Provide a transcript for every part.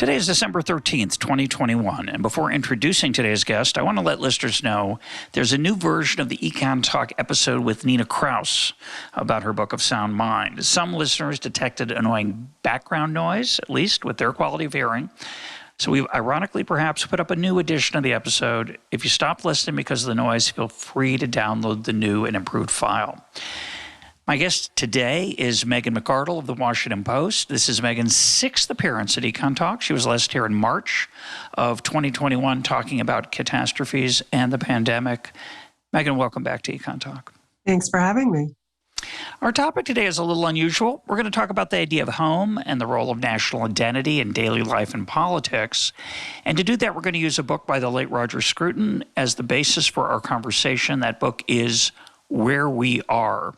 Today is December 13th, 2021, and before introducing today's guest, I want to let listeners know there's a new version of the EconTalk episode with Nina Kraus about her book of sound mind. Some listeners detected annoying background noise, at least with their quality of hearing, so we've ironically perhaps put up a new edition of the episode. If you stop listening because of the noise, feel free to download the new and improved file. My guest today is Megan McArdle of the Washington Post. This is Megan's sixth appearance at EconTalk. She was last here in March of 2021 talking about catastrophes and the pandemic. Megan, welcome back to EconTalk. Thanks for having me. Our topic today is a little unusual. We're going to talk about the idea of home and the role of national identity in daily life and politics. And to do that, we're going to use a book by the late Roger Scruton as the basis for our conversation. That book is Where We Are.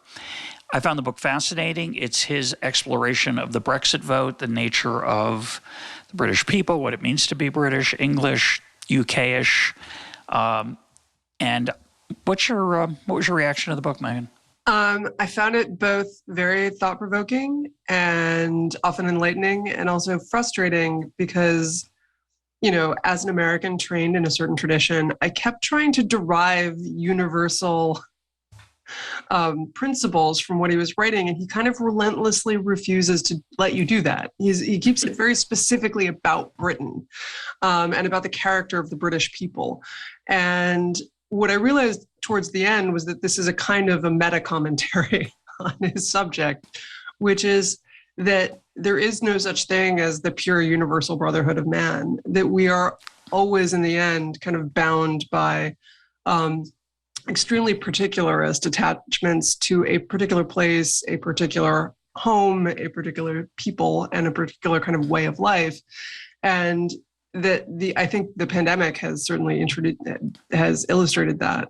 I found the book fascinating. It's his exploration of the Brexit vote, the nature of the British people, what it means to be British, English, UK-ish. And what was your reaction to the book, Megan? I found it both very thought-provoking and often enlightening and also frustrating because, as an American trained in a certain tradition, I kept trying to derive universal principles from what he was writing, and he kind of relentlessly refuses to let you do that. He keeps it very specifically about Britain and about the character of the British people. And what I realized towards the end was that this is a kind of a meta commentary on his subject, which is that there is no such thing as the pure universal brotherhood of man, that we are always in the end kind of bound by extremely particularist attachments to a particular place, a particular home, a particular people, and a particular kind of way of life. And that I think the pandemic has certainly has illustrated that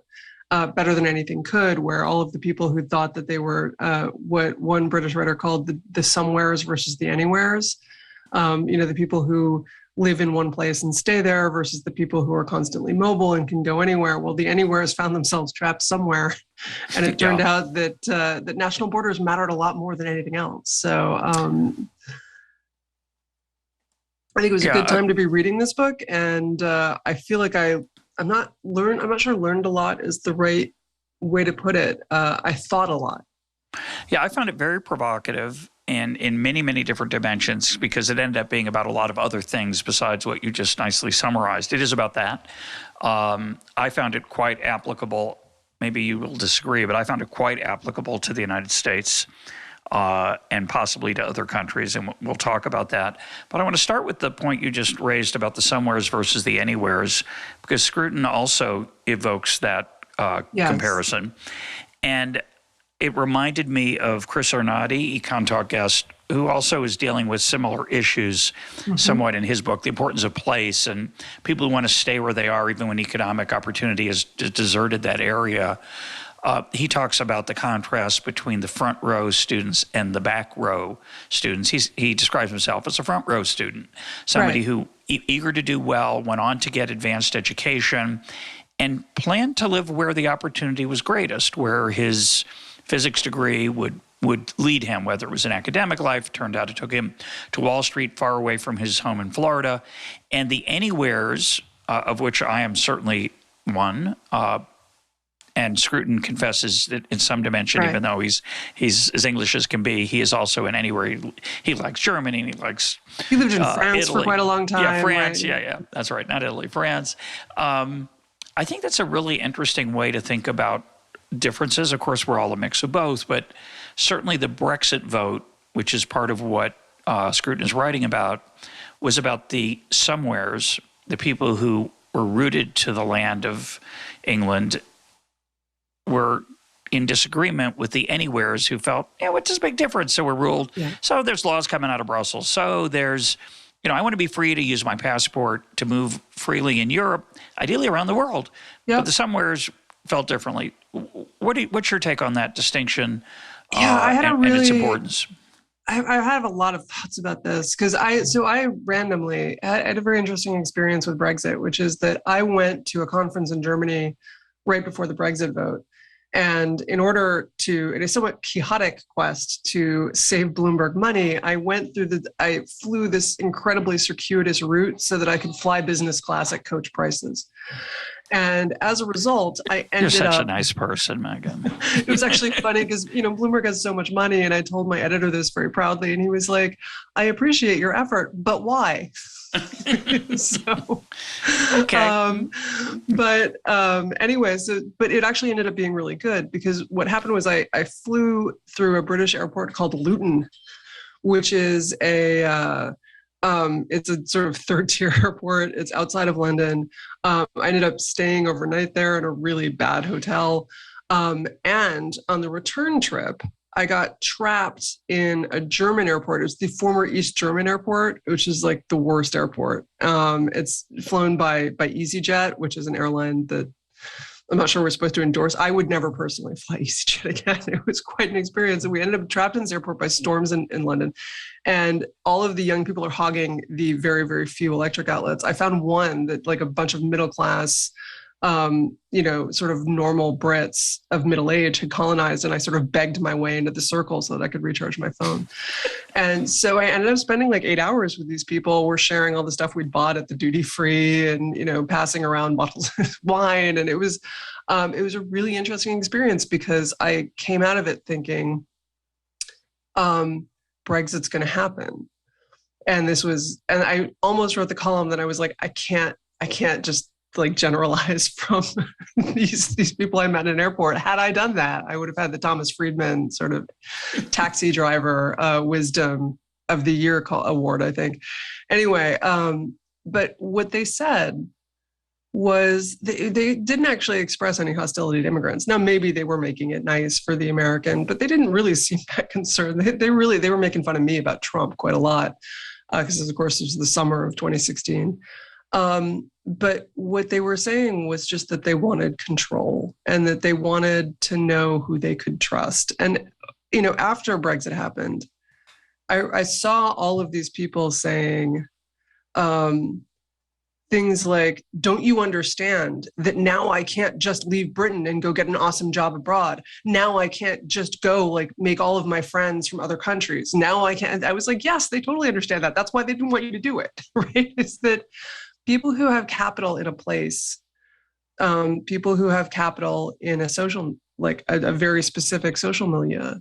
better than anything could, where all of the people who thought that they were what one British writer called the somewheres versus the anywheres, the people who live in one place and stay there versus the people who are constantly mobile and can go anywhere. Well, the anywheres found themselves trapped somewhere. And it turned out that that national borders mattered a lot more than anything else. So I think it was a good time to be reading this book. And I feel like I'm not sure learned a lot is the right way to put it. I thought a lot. Yeah, I found it very provocative and in many, many different dimensions because it ended up being about a lot of other things besides what you just nicely summarized. It is about that. I found it quite applicable. Maybe you will disagree, but I found it quite applicable to the United States and possibly to other countries, and we'll talk about that. But I want to start with the point you just raised about the somewheres versus the anywheres, because Scruton also evokes that comparison. And it reminded me of Chris Arnade, EconTalk guest, who also is dealing with similar issues somewhat in his book, The Importance of Place, and people who want to stay where they are even when economic opportunity has deserted that area. He talks about the contrast between the front row students and the back row students. He describes himself as a front row student, somebody who eager to do well, went on to get advanced education, and planned to live where the opportunity was greatest, where his physics degree would lead him, whether it was an academic life. Turned out it took him to Wall Street, far away from his home in Florida. And the anywheres, of which I am certainly one, and Scruton confesses that in some dimension, even though he's as English as can be, he is also in anywhere. He likes Germany, and he lived in France Italy for quite a long time. Yeah, France, yeah, that's right, not Italy, France. I think that's a really interesting way to think about differences. Of course, we're all a mix of both, but certainly the Brexit vote, which is part of what Scruton is writing about, was about the somewheres, the people who were rooted to the land of England, were in disagreement with the anywheres who felt, what's this big difference? So we're ruled. Yeah. So there's laws coming out of Brussels. So there's, I want to be free to use my passport to move freely in Europe, ideally around the world. Yep. But the somewheres felt differently. What's your take on that distinction and its importance? I have a lot of thoughts about this because I randomly had a very interesting experience with Brexit, which is that I went to a conference in Germany right before the Brexit vote. And in order to, in a somewhat quixotic quest to save Bloomberg money, I flew this incredibly circuitous route so that I could fly business class at coach prices. And as a result, I ended up... You're such a nice person, Megan. It was actually funny because, Bloomberg has so much money, and I told my editor this very proudly, and he was like, I appreciate your effort, but why? So, okay. But it actually ended up being really good, because what happened was I flew through a British airport called Luton, which is it's a sort of third-tier airport. It's outside of London. I ended up staying overnight there in a really bad hotel. And on the return trip, I got trapped in a German airport. It was the former East German airport, which is like the worst airport. It's flown by EasyJet, which is an airline that I'm not sure we're supposed to endorse. I would never personally fly EasyJet again. It was quite an experience. And we ended up trapped in this airport by storms in London. And all of the young people are hogging the very, very few electric outlets. I found one that, like, a bunch of middle class, sort of normal Brits of middle age had colonized, and I sort of begged my way into the circle so that I could recharge my phone. And so I ended up spending like 8 hours with these people. We're sharing all the stuff we'd bought at the duty free, and passing around bottles of wine. And it was a really interesting experience, because I came out of it thinking, Brexit's going to happen. And I almost wrote the column that I was like, I can't just like generalize from these people I met in an airport. Had I done that, I would have had the Thomas Friedman sort of taxi driver wisdom of the year award, I think. Anyway, but what they said was they didn't actually express any hostility to immigrants. Now, maybe they were making it nice for the American, but they didn't really seem that concerned. They were making fun of me about Trump quite a lot, because of course it was the summer of 2016. But what they were saying was just that they wanted control, and that they wanted to know who they could trust. And, after Brexit happened, I saw all of these people saying things like, don't you understand that now I can't just leave Britain and go get an awesome job abroad? Now I can't just go like make all of my friends from other countries. Now I can't. I was like, yes, they totally understand that. That's why they didn't want you to do it, right? It's that people who have capital in a place, people who have capital in a social, like a very specific social milieu,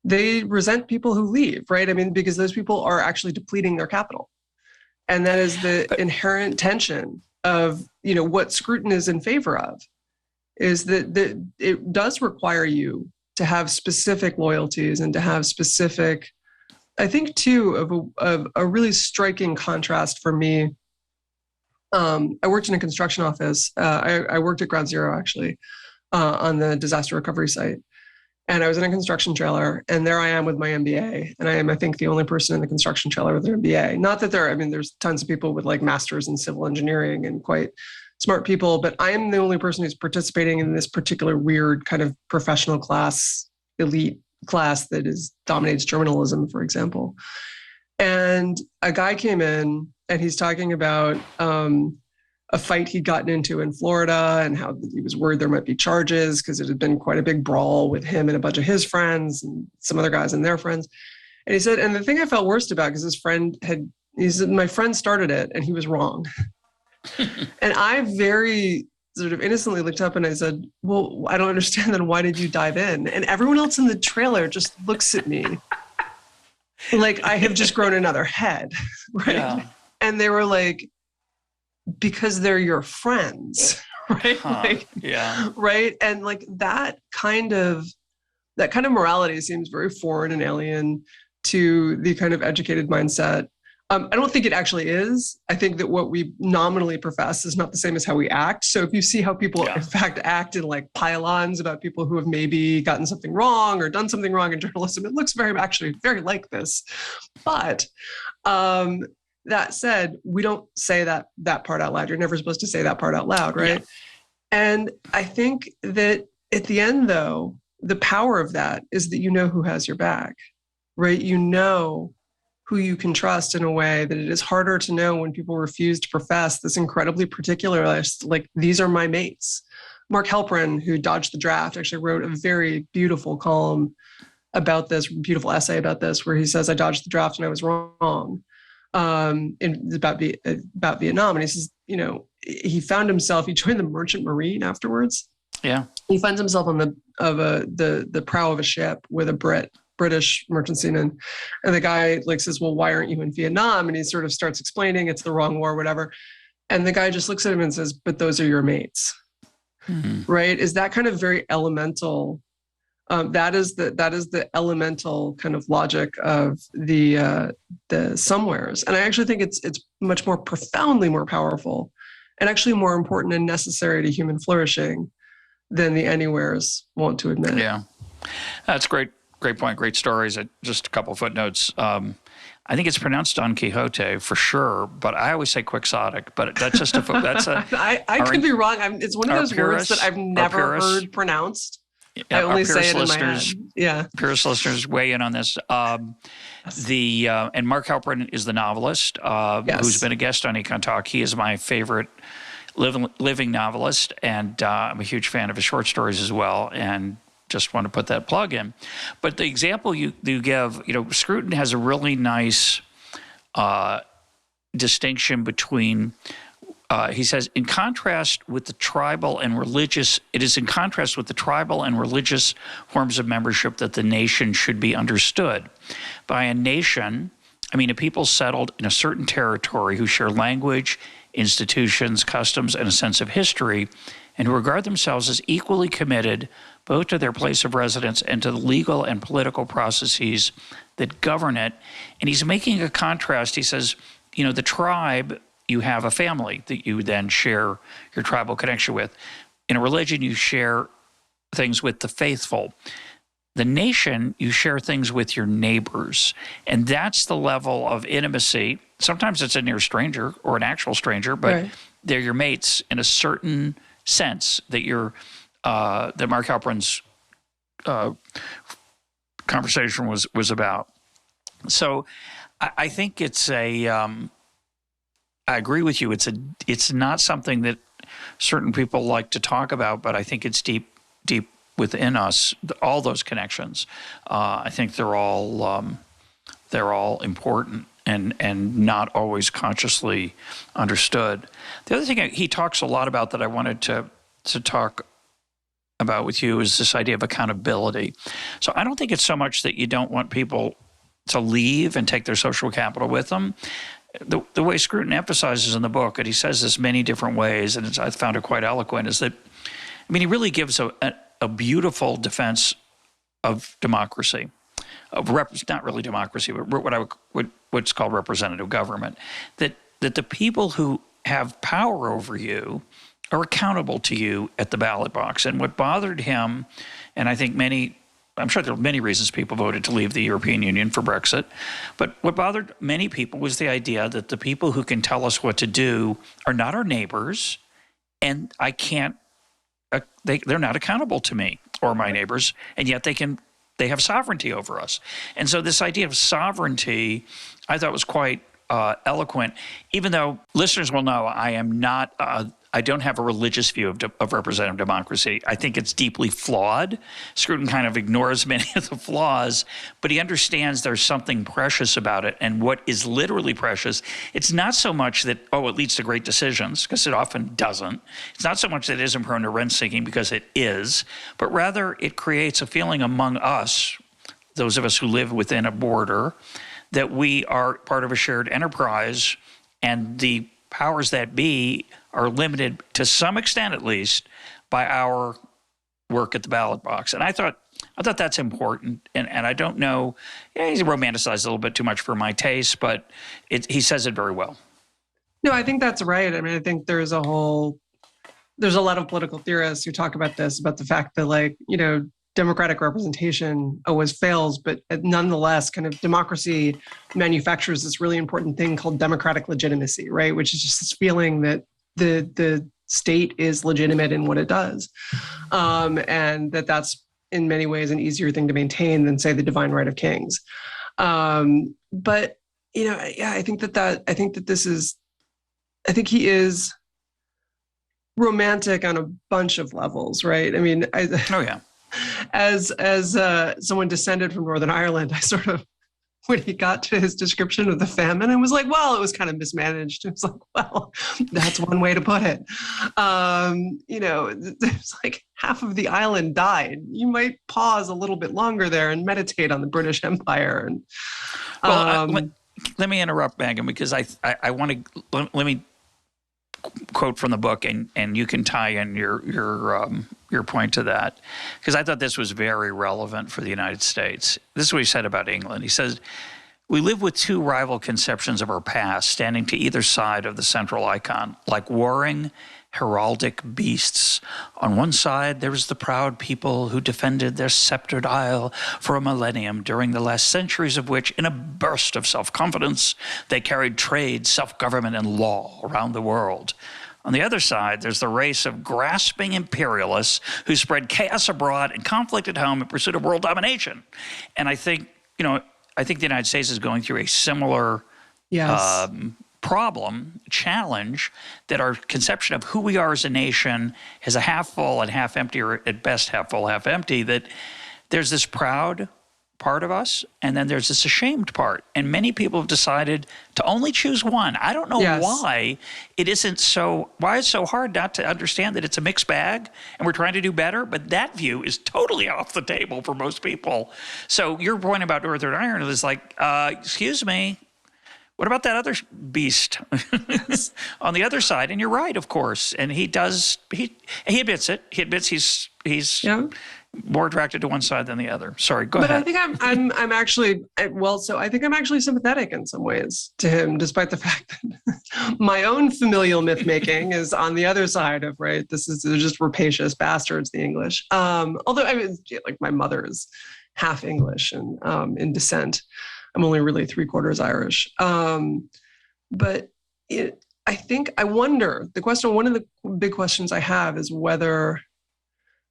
they resent people who leave, right? I mean, because those people are actually depleting their capital. And that is the inherent tension of, what Scruton is in favor of, is that it does require you to have specific loyalties and to have specific, I think too, of a really striking contrast for me. I worked in a construction office. I worked at Ground Zero, actually, on the disaster recovery site. And I was in a construction trailer, and there I am with my MBA. And I am, I think, the only person in the construction trailer with an MBA. Not that there's tons of people with like masters in civil engineering and quite smart people, but I am the only person who's participating in this particular weird kind of professional class, elite class that dominates journalism, for example. And a guy came in, and he's talking about a fight he'd gotten into in Florida, and how he was worried there might be charges because it had been quite a big brawl with him and a bunch of his friends and some other guys and their friends. And he said, and the thing I felt worst about, because he said, my friend started it and he was wrong. And I very sort of innocently looked up and I said, well, I don't understand then. Why did you dive in? And everyone else in the trailer just looks at me like I have just grown another head, right? Yeah. And they were like, because they're your friends, right? Yeah. Right. And like that kind of morality seems very foreign and alien to the kind of educated mindset. I don't think it actually is. I think that what we nominally profess is not the same as how we act. So if you see how people in fact act in like pile-ons about people who have maybe gotten something wrong or done something wrong in journalism, it looks very like this. But that said, we don't say that part out loud. You're never supposed to say that part out loud, right? Yeah. And I think that at the end, though, the power of that is that you know who has your back, right? You know who you can trust in a way that it is harder to know when people refuse to profess this incredibly particularist, like, these are my mates. Mark Halperin, who dodged the draft, actually wrote a very beautiful column about this, beautiful essay about this, where he says, I dodged the draft and I was wrong, about Vietnam. And he says, he found himself, he joined the Merchant Marine afterwards. Yeah. He finds himself on the prow of a ship with a British merchant seaman. And the guy says, well, why aren't you in Vietnam? And he sort of starts explaining it's the wrong war, whatever. And the guy just looks at him and says, but those are your mates. Mm-hmm. Right? Is that kind of very elemental? That is the elemental kind of logic of the somewheres. And I actually think it's much more profoundly more powerful and actually more important and necessary to human flourishing than the anywheres want to admit. Yeah, that's great. Great point. Great stories. Just a couple of footnotes. I think it's pronounced Don Quixote for sure, but I always say quixotic. But that's just that's a. I could be wrong. It's one of those words that I've never heard pronounced. I only say it in my head. Yeah. Purist listeners weigh in on this. And Mark Halperin is the novelist who's been a guest on EconTalk. He is my favorite living novelist, and I'm a huge fan of his short stories as well. And just want to put that plug in. But the example you give, Scruton has a really nice distinction between. He says, it is in contrast with the tribal and religious forms of membership that the nation should be understood. By a nation, I mean a people settled in a certain territory who share language, institutions, customs, and a sense of history, and who regard themselves as equally committed both to their place of residence and to the legal and political processes that govern it. And he's making a contrast. He says, the tribe, you have a family that you then share your tribal connection with. In a religion, you share things with the faithful. The nation, you share things with your neighbors. And that's the level of intimacy. Sometimes it's a near stranger or an actual stranger, but they're your mates in a certain sense that that Mark Halperin's conversation was about. So I think it's I agree with you. It's not something that certain people like to talk about, but I think it's deep within us. All those connections, I think they're all important and not always consciously understood. The other thing he talks a lot about that I wanted to talk about with you is this idea of accountability. So I don't think it's so much that you don't want people to leave and take their social capital with them. The way Scruton emphasizes in the book, and he says this many different ways, and I found it quite eloquent, is that, he really gives a beautiful defense of democracy, not really democracy, but what's called representative government, that the people who have power over you are accountable to you at the ballot box. And what bothered him, and I think I'm sure there are many reasons people voted to leave the European Union for Brexit, but what bothered many people was the idea that the people who can tell us what to do are not our neighbors, and they're not accountable to me or my neighbors, and yet they have sovereignty over us. And so this idea of sovereignty, I thought was quite eloquent, even though listeners will know I don't have a religious view of representative democracy. I think it's deeply flawed. Scruton kind of ignores many of the flaws, but he understands there's something precious about it. And what is literally precious, it's not so much that, it leads to great decisions, because it often doesn't. It's not so much that it isn't prone to rent-seeking, because it is, but rather it creates a feeling among us, those of us who live within a border, that we are part of a shared enterprise, and the powers that be are limited to some extent, at least, by our work at the ballot box. And I thought that's important. And I don't know, he's romanticized a little bit too much for my taste, but he says it very well. No, I think that's right. I think there's a lot of political theorists who talk about this, about the fact that democratic representation always fails, but nonetheless, kind of democracy manufactures this really important thing called democratic legitimacy, right? Which is just this feeling that the state is legitimate in what it does, and that's in many ways an easier thing to maintain than, say, the divine right of kings. But I think he is romantic on a bunch of levels, right? I mean, Oh yeah. as someone descended from Northern Ireland, I sort of, when he got to his description of the famine, I was like, well, it was kind of mismanaged. It was like, well, that's one way to put it. There's like half of the island died. You might pause a little bit longer there and meditate on the British Empire. And let me interrupt, Megan, because I want to let me quote from the book, and you can tie in your point to that, because I thought this was very relevant for the United States. This is what he said about England. He says, "We live with two rival conceptions of our past standing to either side of the central icon, like warring heraldic beasts. On one side, there is the proud people who defended their sceptered isle for a millennium, during the last centuries of which, in a burst of self-confidence, they carried trade, self-government, and law around the world. On the other side, there's the race of grasping imperialists who spread chaos abroad and conflict at home in pursuit of world domination." And I think, the United States is going through a similar problem, challenge, that our conception of who we are as a nation is a half full and half empty, or at best half full, half empty, that there's this proud part of us, and then there's this ashamed part. And many people have decided to only choose one. I don't know why it's so hard not to understand that it's a mixed bag and we're trying to do better, but that view is totally off the table for most people. So your point about Northern Ireland is like, excuse me, what about that other beast on the other side? And you're right, of course. And he admits it. He admits he's more attracted to one side than the other. Sorry, go ahead. But I think I'm actually, so I think I'm actually sympathetic in some ways to him, despite the fact that my own familial myth making is on the other side of, right, they're just rapacious bastards, the English. Although, I mean, like, my mother is half English and in descent. I'm only really 3/4 Irish. But I wonder, one of the big questions I have is whether,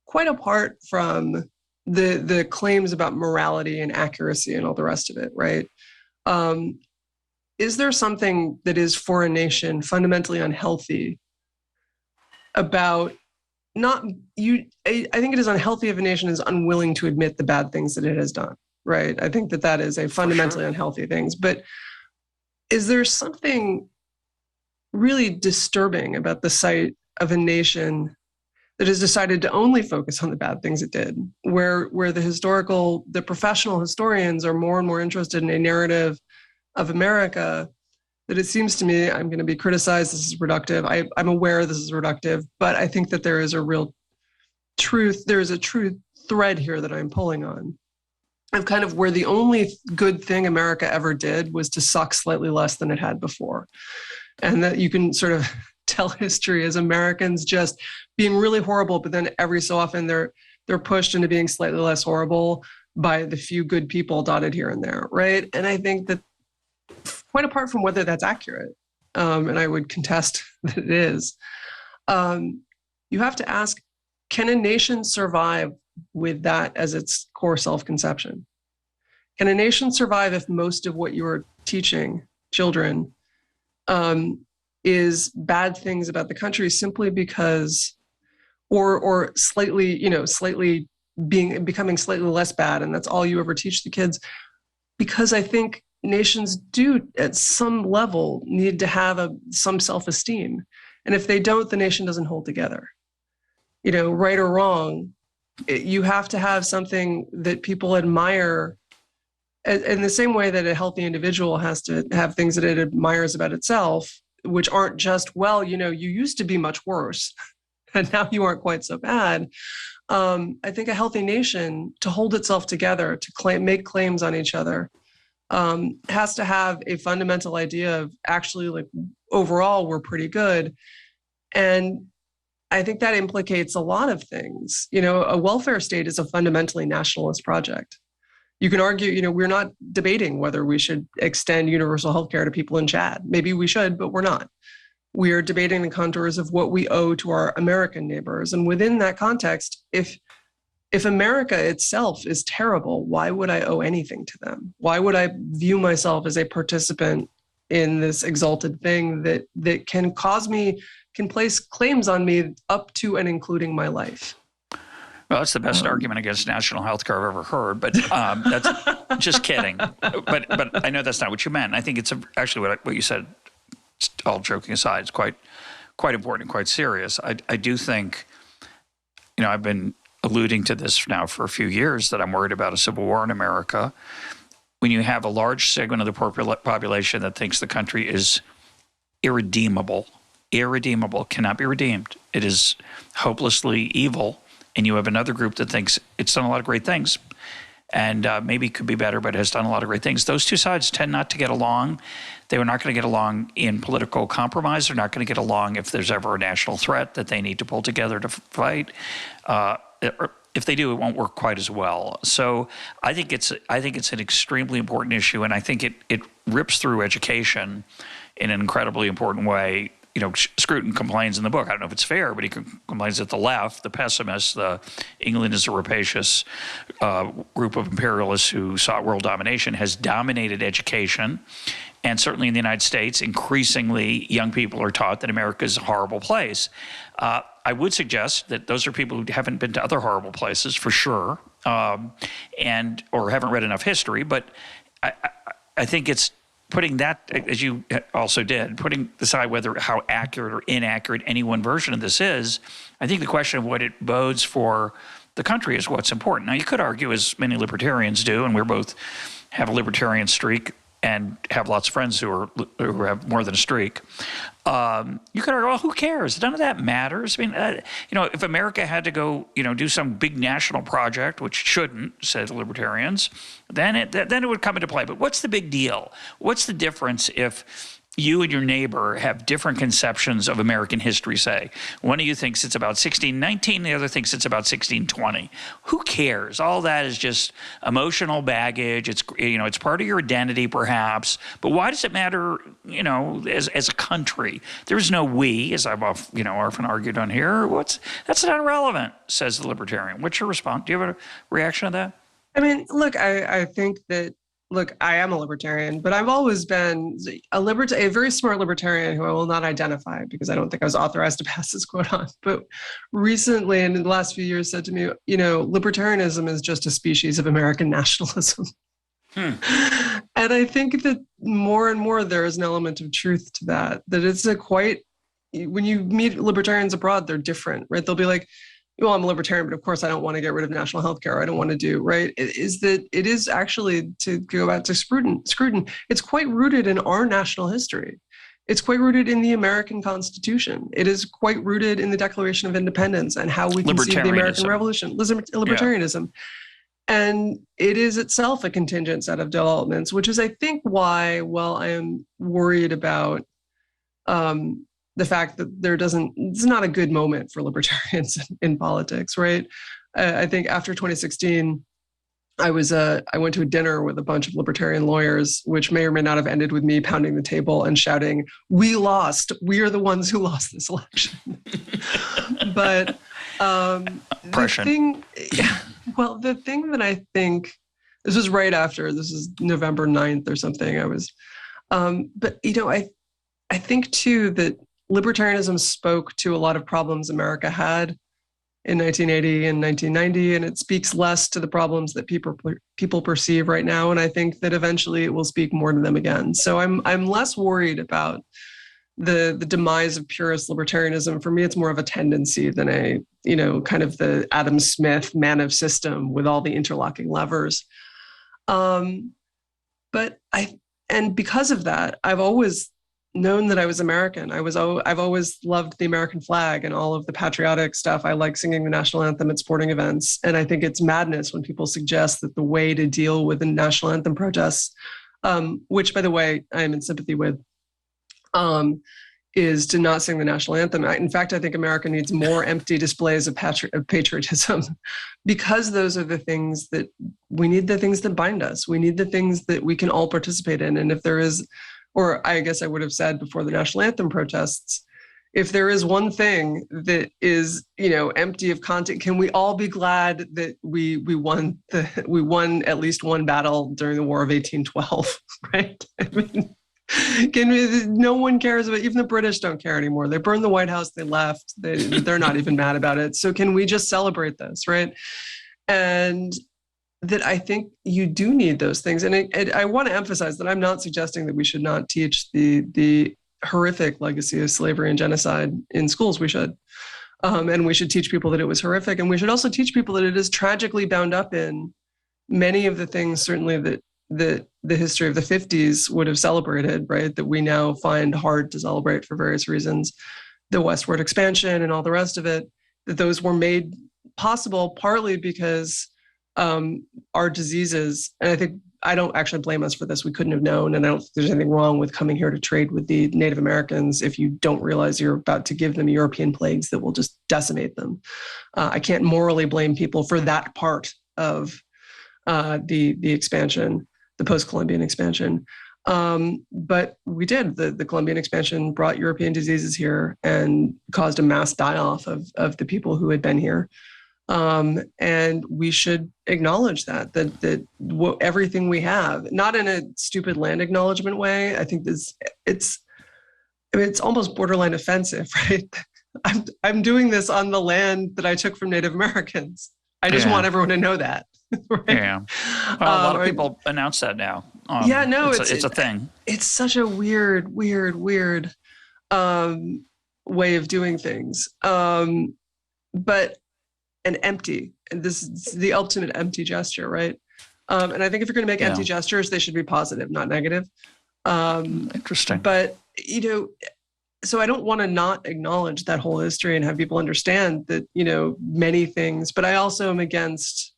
quite apart from the claims about morality and accuracy and all the rest of it, right? Is there something that is for a nation fundamentally unhealthy about I think it is unhealthy if a nation is unwilling to admit the bad things that it has done, right? I think that is a fundamentally unhealthy thing. But is there something really disturbing about the sight of a nation that has decided to only focus on the bad things it did, where the professional historians are more and more interested in a narrative of America that, it seems to me, I'm going to be criticized, this is reductive. I'm aware this is reductive, but I think that there is a real truth. There is a true thread here that I'm pulling on, of kind of where the only good thing America ever did was to suck slightly less than it had before. And that you can sort of tell history as Americans just being really horrible, but then every so often they're pushed into being slightly less horrible by the few good people dotted here and there, right? And I think that, quite apart from whether that's accurate, and I would contest that it is, you have to ask, can a nation survive with that as its core self-conception? Can a nation survive if most of what you're teaching children is bad things about the country simply because, or slightly becoming slightly less bad, and that's all you ever teach the kids? Because I think nations do, at some level, need to have some self-esteem, and if they don't, the nation doesn't hold together. Right or wrong, you have to have something that people admire, in the same way that a healthy individual has to have things that it admires about itself, which aren't just, you used to be much worse and now you aren't quite so bad. I think a healthy nation, to hold itself together, to make claims on each other, has to have a fundamental idea of, actually, like, overall, we're pretty good. And I think that implicates a lot of things. A welfare state is a fundamentally nationalist project. You can argue, we're not debating whether we should extend universal health care to people in Chad. Maybe we should, but we're not. We are debating the contours of what we owe to our American neighbors. And within that context, if America itself is terrible, why would I owe anything to them? Why would I view myself as a participant in this exalted thing that can cause me can place claims on me up to and including my life. Well, that's the best argument against national health care I've ever heard, but that's just kidding. But I know that's not what you meant. I think it's actually what you said, all joking aside, is quite important and quite serious. I do think, I've been alluding to this now for a few years, that I'm worried about a civil war in America. When you have a large segment of the population that thinks the country is irredeemable, cannot be redeemed. It is hopelessly evil. And you have another group that thinks it's done a lot of great things and maybe could be better, but has done a lot of great things. Those two sides tend not to get along. They are not going to get along in political compromise. They're not going to get along if there's ever a national threat that they need to pull together to fight. If they do, it won't work quite as well. So I think it's an extremely important issue, and I think it rips through education in an incredibly important way. Scruton complains in the book, I don't know if it's fair, but he complains that the left, the pessimists, England is a rapacious group of imperialists who sought world domination, has dominated education. And certainly in the United States, increasingly young people are taught that America is a horrible place. I would suggest that those are people who haven't been to other horrible places for sure, or haven't read enough history. But I think it's putting that, as you also did, putting aside how accurate or inaccurate any one version of this is, I think the question of what it bodes for the country is what's important. Now, you could argue, as many libertarians do, and we both have a libertarian streak and have lots of friends who have more than a streak. You could argue, well, who cares? None of that matters. I mean, if America had to go, do some big national project, which shouldn't, said libertarians, then it would come into play. But what's the big deal? What's the difference if you and your neighbor have different conceptions of American history, say? One of you thinks it's about 1619, the other thinks it's about 1620. Who cares? All that is just emotional baggage. It's part of your identity, perhaps. But why does it matter, as a country? There's no we, as I've often argued on here. That's not relevant, says the libertarian. What's your response? Do you have a reaction to that? I mean, look, I think that, I am a libertarian, but I've always been a very smart libertarian who I will not identify because I don't think I was authorized to pass this quote on. But recently, and in the last few years, said to me, libertarianism is just a species of American nationalism. And I think that more and more there is an element of truth to that it's when you meet libertarians abroad, they're different, right? They'll be like, well, I'm a libertarian, but of course I don't want to get rid of national health care. I don't want to do, right? It is actually, to go back to Scruton, it's quite rooted in our national history. It's quite rooted in the American Constitution. It is quite rooted in the Declaration of Independence and how we conceive the American Revolution, libertarianism. Yeah. And it is itself a contingent set of developments, which is, I think, why, while I am worried about the fact that it's not a good moment for libertarians in politics, right? I think after 2016, I went to a dinner with a bunch of libertarian lawyers, which may or may not have ended with me pounding the table and shouting, "We lost. We are the ones who lost this election." But the thing that I think, this was right after, this is November 9th or something, I think too that libertarianism spoke to a lot of problems America had in 1980 and 1990, and it speaks less to the problems that people perceive right now. And I think that eventually it will speak more to them again. So I'm less worried about the demise of purist libertarianism. For me, it's more of a tendency than a, kind of the Adam Smith man of system with all the interlocking levers. And because of that, I've always known that I was American. I've always loved the American flag and all of the patriotic stuff. I like singing the national anthem at sporting events. And I think it's madness when people suggest that the way to deal with the national anthem protests, which, by the way, I am in sympathy with, is to not sing the national anthem. In fact, I think America needs more empty displays of patriotism, because those are the things that we need, the things that bind us. We need the things that we can all participate in. And if there is, or I guess I would have said before the national anthem protests, if there is one thing that is, empty of content, can we all be glad that we won at least one battle during the War of 1812, right? I mean, No one cares about, even the British don't care anymore. They burned the White House, they left, they're not even mad about it. So can we just celebrate this, right? And that I think you do need those things. And I want to emphasize that I'm not suggesting that we should not teach the horrific legacy of slavery and genocide in schools. We should. And we should teach people that it was horrific. And we should also teach people that it is tragically bound up in many of the things, certainly that the history of the 50s would have celebrated, right? That we now find hard to celebrate for various reasons. The westward expansion and all the rest of it, that those were made possible partly because our diseases, and I don't actually blame us for this. We couldn't have known. And I don't think there's anything wrong with coming here to trade with the Native Americans if you don't realize you're about to give them European plagues that will just decimate them. I can't morally blame people for that part of the expansion, the post-Columbian expansion. But we did. The Columbian expansion brought European diseases here and caused a mass die-off of the people who had been here. And we should acknowledge that everything we have, not in a stupid land acknowledgement way. I think it's almost borderline offensive, right? I'm doing this on the land that I took from Native Americans. I just want everyone to know that. Right? Yeah. Well, a lot of people announce that now. It's a thing. It's such a weird way of doing things. But and empty. And this is the ultimate empty gesture, right? And I think if you're going to make empty gestures, they should be positive, not negative. Interesting. But, so I don't want to not acknowledge that whole history and have people understand that, many things, but I also am against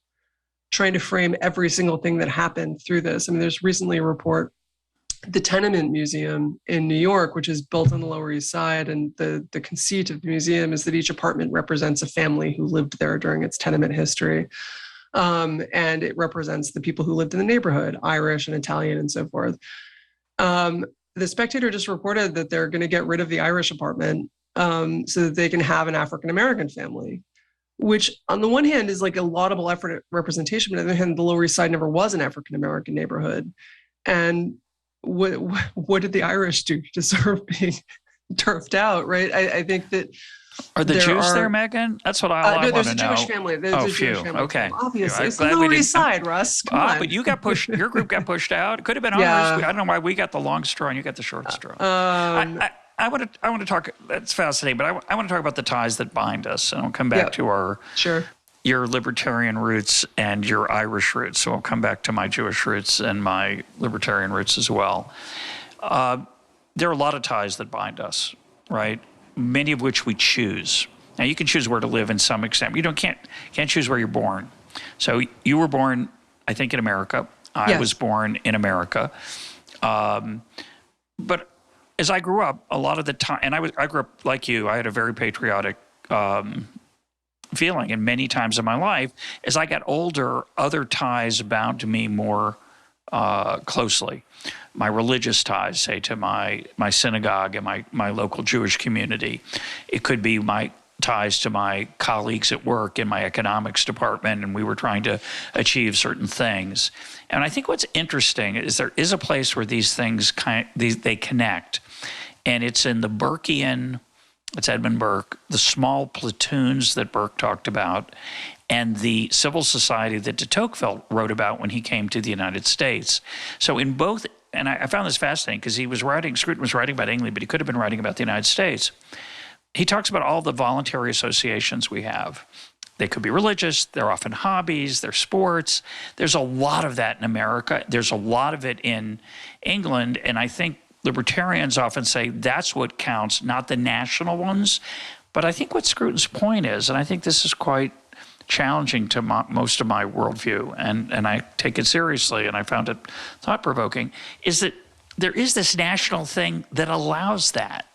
trying to frame every single thing that happened through this. I mean, there's recently a report, the Tenement Museum in New York, which is built on the Lower East Side. And the conceit of the museum is that each apartment represents a family who lived there during its tenement history. And it represents the people who lived in the neighborhood, Irish and Italian and so forth. The Spectator just reported that they're going to get rid of the Irish apartment so that they can have an African-American family, which on the one hand is like a laudable effort at representation, but on the other hand, the Lower East Side never was an African-American neighborhood. And what did the Irish do to deserve being turfed out, right? I think that are the Jews there, Megan? That's what I want to know. No, there's a Jewish family. There's a Jewish family. Okay. Obviously, it's the Lower East Side, Russ. Come on. But you got pushed. Your group got pushed out. It could have been ours. I don't know why we got the long straw and you got the short straw. I want to talk. That's fascinating, but I want to talk about the ties that bind us, and I'll come back to your libertarian roots and your Irish roots. So I'll come back to my Jewish roots and my libertarian roots as well. There are a lot of ties that bind us, right? Many of which we choose. Now you can choose where to live in some extent. You can't choose where you're born. So you were born, I think, in America. I was born in America. But as I grew up, a lot of the time, and I grew up like you, I had a very patriotic feeling, and many times in my life, as I got older, other ties bound me more closely. My religious ties, say, to my synagogue and my local Jewish community. It could be my ties to my colleagues at work in my economics department, and we were trying to achieve certain things. And I think what's interesting is there is a place where these things they connect, and it's in the Burkean. It's Edmund Burke, the small platoons that Burke talked about, and the civil society that de Tocqueville wrote about when he came to the United States. So in both, and I found this fascinating because Scruton was writing about England, but he could have been writing about the United States. He talks about all the voluntary associations we have. They could be religious, they're often hobbies, they're sports. There's a lot of that in America. There's a lot of it in England, and I think libertarians often say that's what counts, not the national ones. But I think what Scruton's point is, and I think this is quite challenging to most of my worldview, and I take it seriously, and I found it thought-provoking, is that there is this national thing that allows that.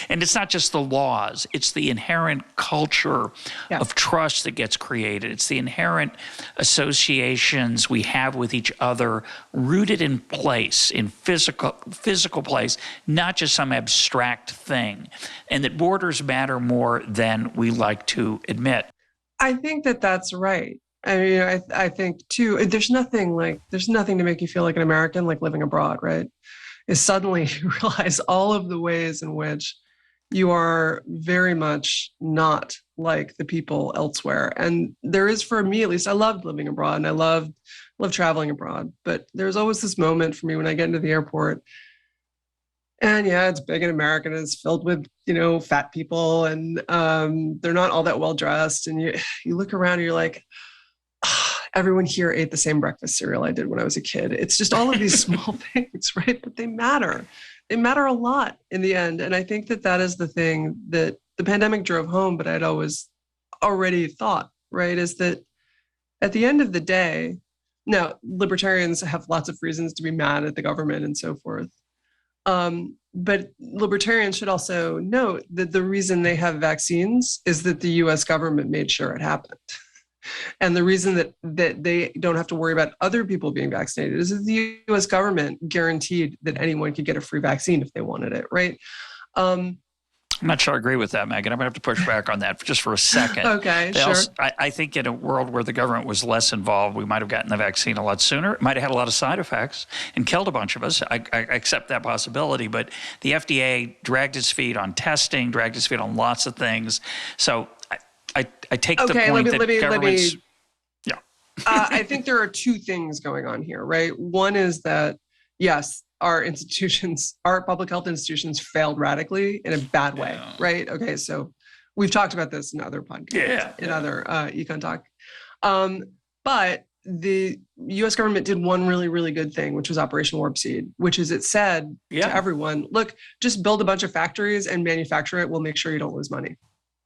And it's not just the laws, it's the inherent culture of trust that gets created. It's the inherent associations we have with each other, rooted in place, in physical place, not just some abstract thing. And that borders matter more than we like to admit. I think that that's right. I mean, I think too, there's nothing to make you feel like an American, like living abroad, right? is suddenly you realize all of the ways in which you are very much not like the people elsewhere. And there is, for me at least, I loved living abroad and I love traveling abroad. But there's always this moment for me when I get into the airport. And yeah, it's big and American. It's filled with, fat people, and they're not all that well dressed. And you look around and you're like, everyone here ate the same breakfast cereal I did when I was a kid. It's just all of these small things, right? But they matter. They matter a lot in the end. And I think that is the thing that the pandemic drove home, but I'd always already thought, right, is that at the end of the day, now libertarians have lots of reasons to be mad at the government and so forth. But libertarians should also note that the reason they have vaccines is that the US government made sure it happened. And the reason that they don't have to worry about other people being vaccinated is that the US government guaranteed that anyone could get a free vaccine if they wanted it, right? I'm not sure I agree with that, Megan. I'm going to have to push back on that just for a second. Okay, sure. I think in a world where the government was less involved, we might have gotten the vaccine a lot sooner. It might have had a lot of side effects and killed a bunch of us. I accept that possibility. But the FDA dragged its feet on testing, dragged its feet on lots of things. So I take the point that governments... Yeah. I think there are two things going on here, right? One is that, yes, our public health institutions failed radically in a bad way, right? Okay, so we've talked about this in other podcasts, in other EconTalk. But the U.S. government did one really, really good thing, which was Operation Warp Speed, which is it said to everyone, look, just build a bunch of factories and manufacture it. We'll make sure you don't lose money.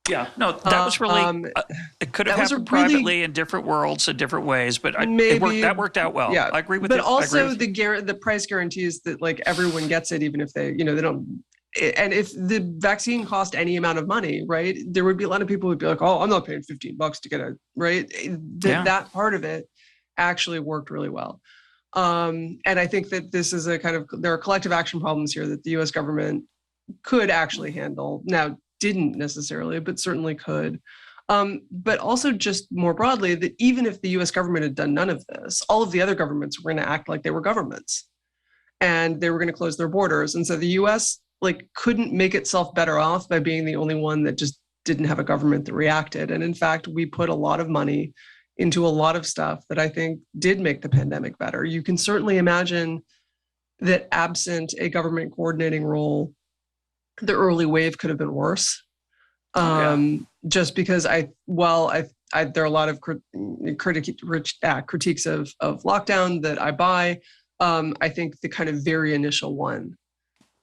Yeah, no, that was really, it could have happened privately in different worlds in different ways, but that worked out well. Yeah, I agree with but you. But also the price guarantees that like everyone gets it, even if they don't. And if the vaccine cost any amount of money, right, there would be a lot of people who'd be like, oh, I'm not paying $15 to get it, right? That part of it actually worked really well. And I think that this is there are collective action problems here that the US government could actually handle. Now, didn't necessarily, but certainly could. But also just more broadly, that even if the US government had done none of this, all of the other governments were going to act like they were governments and they were going to close their borders. And so the US couldn't make itself better off by being the only one that just didn't have a government that reacted. And in fact, we put a lot of money into a lot of stuff that I think did make the pandemic better. You can certainly imagine that absent a government coordinating role, the early wave could have been worse. Just because there are a lot of critiques of lockdown that I buy. I think the kind of very initial one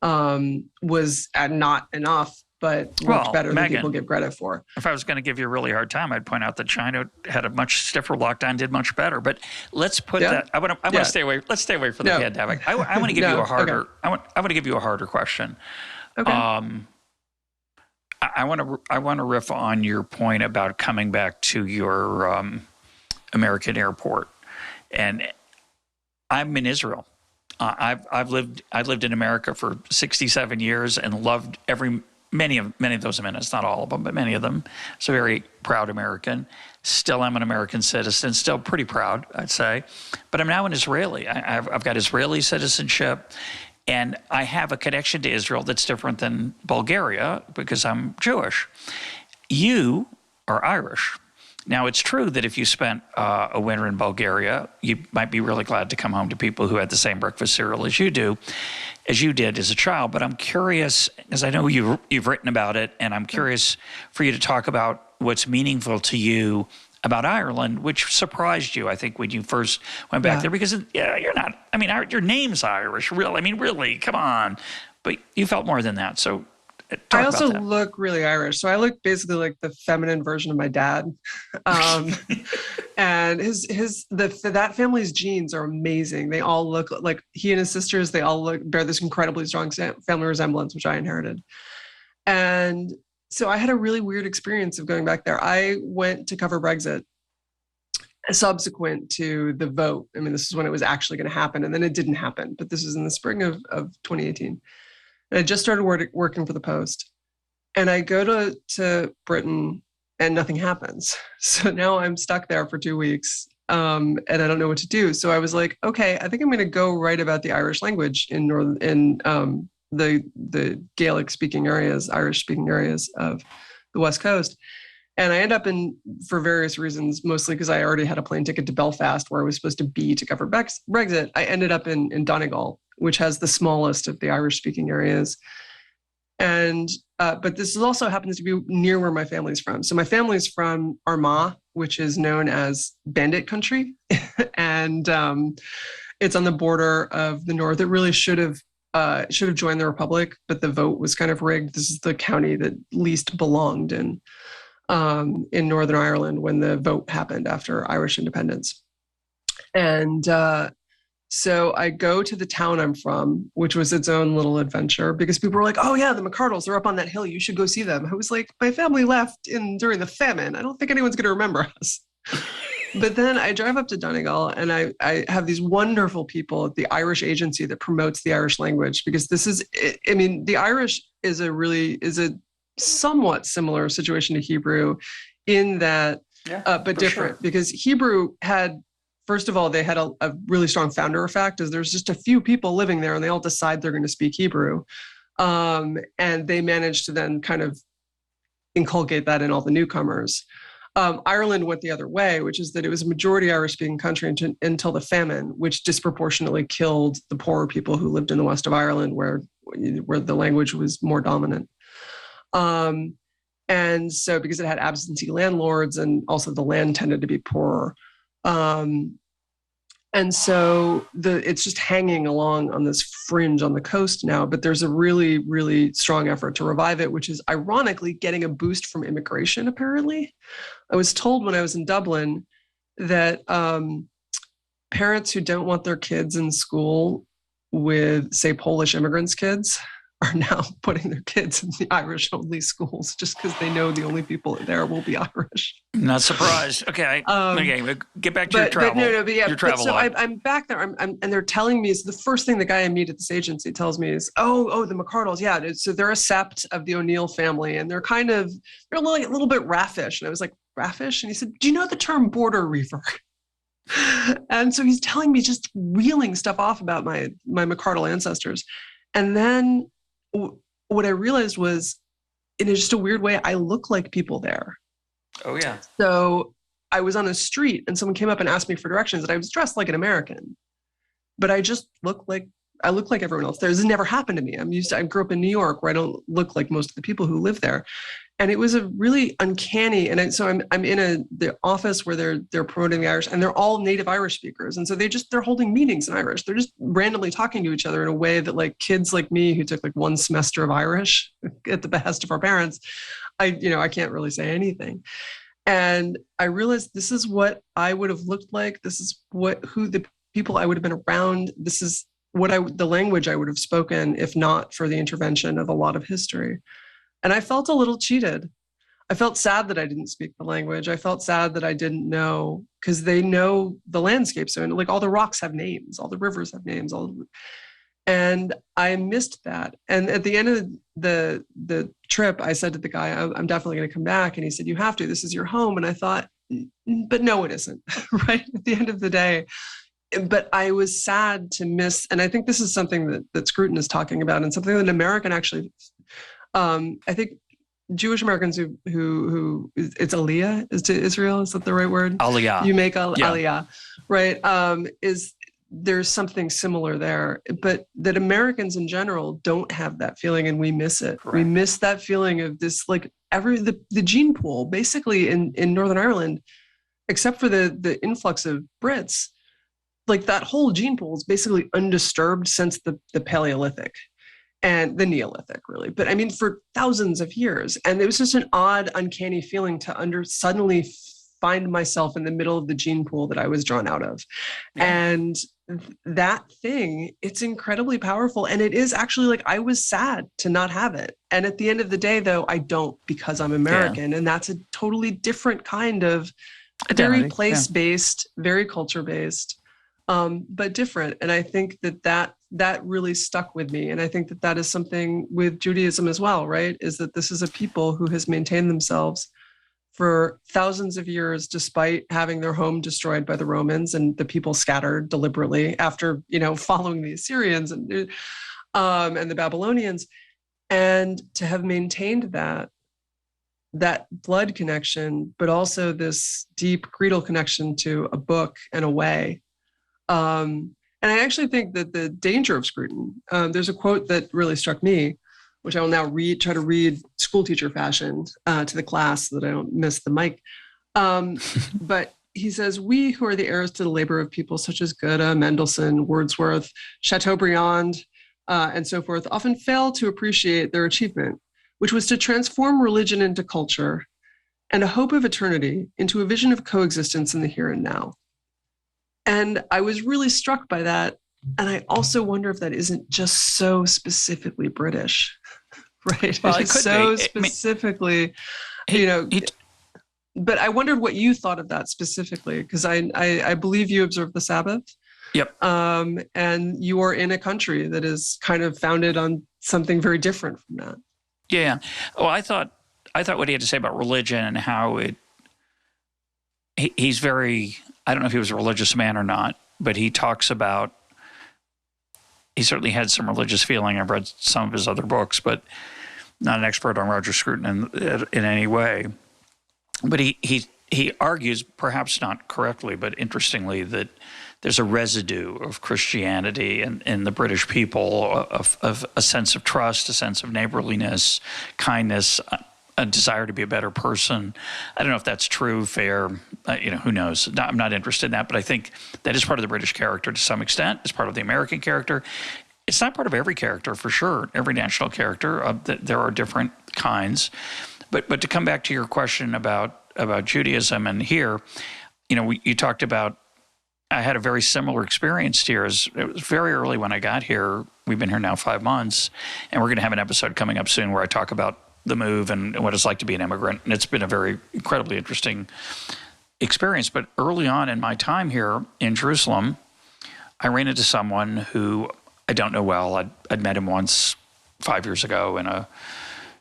was not enough, but worked better than people give credit for. If I was going to give you a really hard time, I'd point out that China had a much stiffer lockdown, did much better. But let's put that. I want to stay away. Let's stay away from the pandemic. I want to give you a harder. Okay. I want to give you a harder question. Okay. I want to riff on your point about coming back to your American airport, and I'm in Israel. I've lived in America for 67 years and loved many of those minutes, not all of them, but many of them. So very proud American. Still am an American citizen. Still pretty proud, I'd say. But I'm now an Israeli. I've got Israeli citizenship. And I have a connection to Israel that's different than Bulgaria because I'm Jewish. You are Irish. Now, it's true that if you spent a winter in Bulgaria, you might be really glad to come home to people who had the same breakfast cereal as you did as a child. But I'm curious, as I know you've written about it, and I'm curious for you to talk about what's meaningful to you about Ireland, which surprised you, I think, when you first went back there, because you're not, your name's Irish, really, come on. But you felt more than that. So I also look really Irish. So I look basically like the feminine version of my dad. And that family's genes are amazing. They all look like he and his sisters, they all bear this incredibly strong family resemblance, which I inherited. And so I had a really weird experience of going back there. I went to cover Brexit subsequent to the vote. This is when it was actually going to happen, and then it didn't happen. But this was in the spring of 2018. And I just started working for the Post. And I go to Britain, and nothing happens. So now I'm stuck there for 2 weeks and I don't know what to do. So I was like, okay, I think I'm going to go write about the Irish language in the Gaelic speaking areas, Irish speaking areas of the West Coast. And I end up for various reasons, mostly because I already had a plane ticket to Belfast where I was supposed to be to cover Brexit. I ended up in Donegal, which has the smallest of the Irish speaking areas. And, but this also happens to be near where my family's from. So my family's from Armagh, which is known as Bandit Country. And it's on the border of the North. It really should have joined the Republic, but the vote was kind of rigged. This is the county that least belonged in Northern Ireland when the vote happened after Irish independence. And so I go to the town I'm from, which was its own little adventure, because people were like, oh yeah, the McArdles, they're up on that hill. You should go see them. I was like, my family left during the famine. I don't think anyone's going to remember us. But then I drive up to Donegal and I have these wonderful people at the Irish agency that promotes the Irish language, because the Irish is a somewhat similar situation to Hebrew in that, but different, sure. Because Hebrew had, first of all, they had a really strong founder effect, as there's just a few people living there and they all decide they're going to speak Hebrew. And they managed to then kind of inculcate that in all the newcomers. Ireland went the other way, which is that it was a majority Irish-speaking country until the famine, which disproportionately killed the poorer people who lived in the west of Ireland, where the language was more dominant. And so because it had absentee landlords and also the land tended to be poorer. And so it's just hanging along on this fringe on the coast now, but there's a really, really strong effort to revive it, which is ironically getting a boost from immigration, apparently. I was told when I was in Dublin that parents who don't want their kids in school with, say, Polish immigrants' kids are now putting their kids in the Irish-only schools just because they know the only people there will be Irish. Not surprised. Okay, get back to your travel. Your travel. So I'm back there, and they're telling me, so the first thing the guy I meet at this agency tells me is, oh, the McArdles, yeah. So they're a sept of the O'Neill family, and they're a little bit raffish. And I was like, raffish? And he said, do you know the term border reefer? And so he's telling me, just reeling stuff off about my McArdle ancestors. And then what I realized was, in just a weird way, I look like people there. Oh, yeah. So I was on a street and someone came up and asked me for directions, and I was dressed like an American, but I just look like everyone else. This has never happened to me. I grew up in New York, where I don't look like most of the people who live there. And it was a really uncanny. And so I'm in the office where they're promoting the Irish, and they're all native Irish speakers. And so they're holding meetings in Irish. They're just randomly talking to each other in a way that, like, kids like me who took like one semester of Irish at the behest of our parents, I can't really say anything. And I realized this is what I would have looked like. This is who the people I would have been around. This is the language I would have spoken if not for the intervention of a lot of history. And I felt a little cheated. I felt sad that I didn't speak the language. I felt sad that I didn't know, because they know the landscape. So, like, all the rocks have names, all the rivers have names, and I missed that. And at the end of the trip, I said to the guy, I'm definitely going to come back. And he said, you have to. This is your home. And I thought, but no, it isn't, right? At the end of the day. But I was sad to miss, and I think this is something that Scruton is talking about, and something that an American actually, I think Jewish Americans who it's aliyah is to Israel. Is that the right word? Aliyah. You make aliyah, right? There's something similar there, but that Americans in general don't have that feeling, and we miss it. Correct. We miss that feeling of this, like, the gene pool basically in Northern Ireland, except for the influx of Brits. Like, that whole gene pool is basically undisturbed since the Paleolithic and the Neolithic, really. But I mean, for thousands of years. And it was just an odd, uncanny feeling to suddenly find myself in the middle of the gene pool that I was drawn out of. Yeah. And that thing, it's incredibly powerful. And it is actually, like, I was sad to not have it. And at the end of the day, though, I don't, because I'm American. Yeah. And that's a totally different kind of identity. Very place-based, very culture-based. But different. And I think that really stuck with me. And I think that is something with Judaism as well, right? Is that this is a people who has maintained themselves for thousands of years, despite having their home destroyed by the Romans and the people scattered deliberately after, following the Assyrians and the Babylonians, and to have maintained that blood connection, but also this deep creedal connection to a book and a way. And I actually think that the danger of Scruton, there's a quote that really struck me, which I will now try to read school teacher fashion to the class so that I don't miss the mic. But he says, "We who are the heirs to the labor of people such as Goethe, Mendelssohn, Wordsworth, Chateaubriand, and so forth, often fail to appreciate their achievement, which was to transform religion into culture and a hope of eternity into a vision of coexistence in the here and now." And I was really struck by that. And I also wonder if that isn't just so specifically British, right? Well, it could so be. specifically, but I wondered what you thought of that specifically, because I believe you observe the Sabbath. Yep. And you are in a country that is kind of founded on something very different from that. Yeah. Well, I thought what he had to say about religion and how he's very, I don't know if he was a religious man or not, but he talks about, he certainly had some religious feeling. I've read some of his other books, but not an expert on Roger Scruton in any way. But he argues, perhaps not correctly, but interestingly, that there's a residue of Christianity in the British people, of a sense of trust, a sense of neighborliness, kindness, a desire to be a better person. I don't know if that's true, fair, who knows? I'm not interested in that, but I think that is part of the British character to some extent. It's part of the American character. It's not part of every character, for sure, every national character. There are different kinds. But to come back to your question about Judaism, and here, you talked about, I had a very similar experience here. It was very early when I got here. We've been here now 5 months, and we're going to have an episode coming up soon where I talk about the move and what it's like to be an immigrant. And it's been a very incredibly interesting experience. But early on in my time here in Jerusalem, I ran into someone who I don't know well. I'd met him once 5 years ago in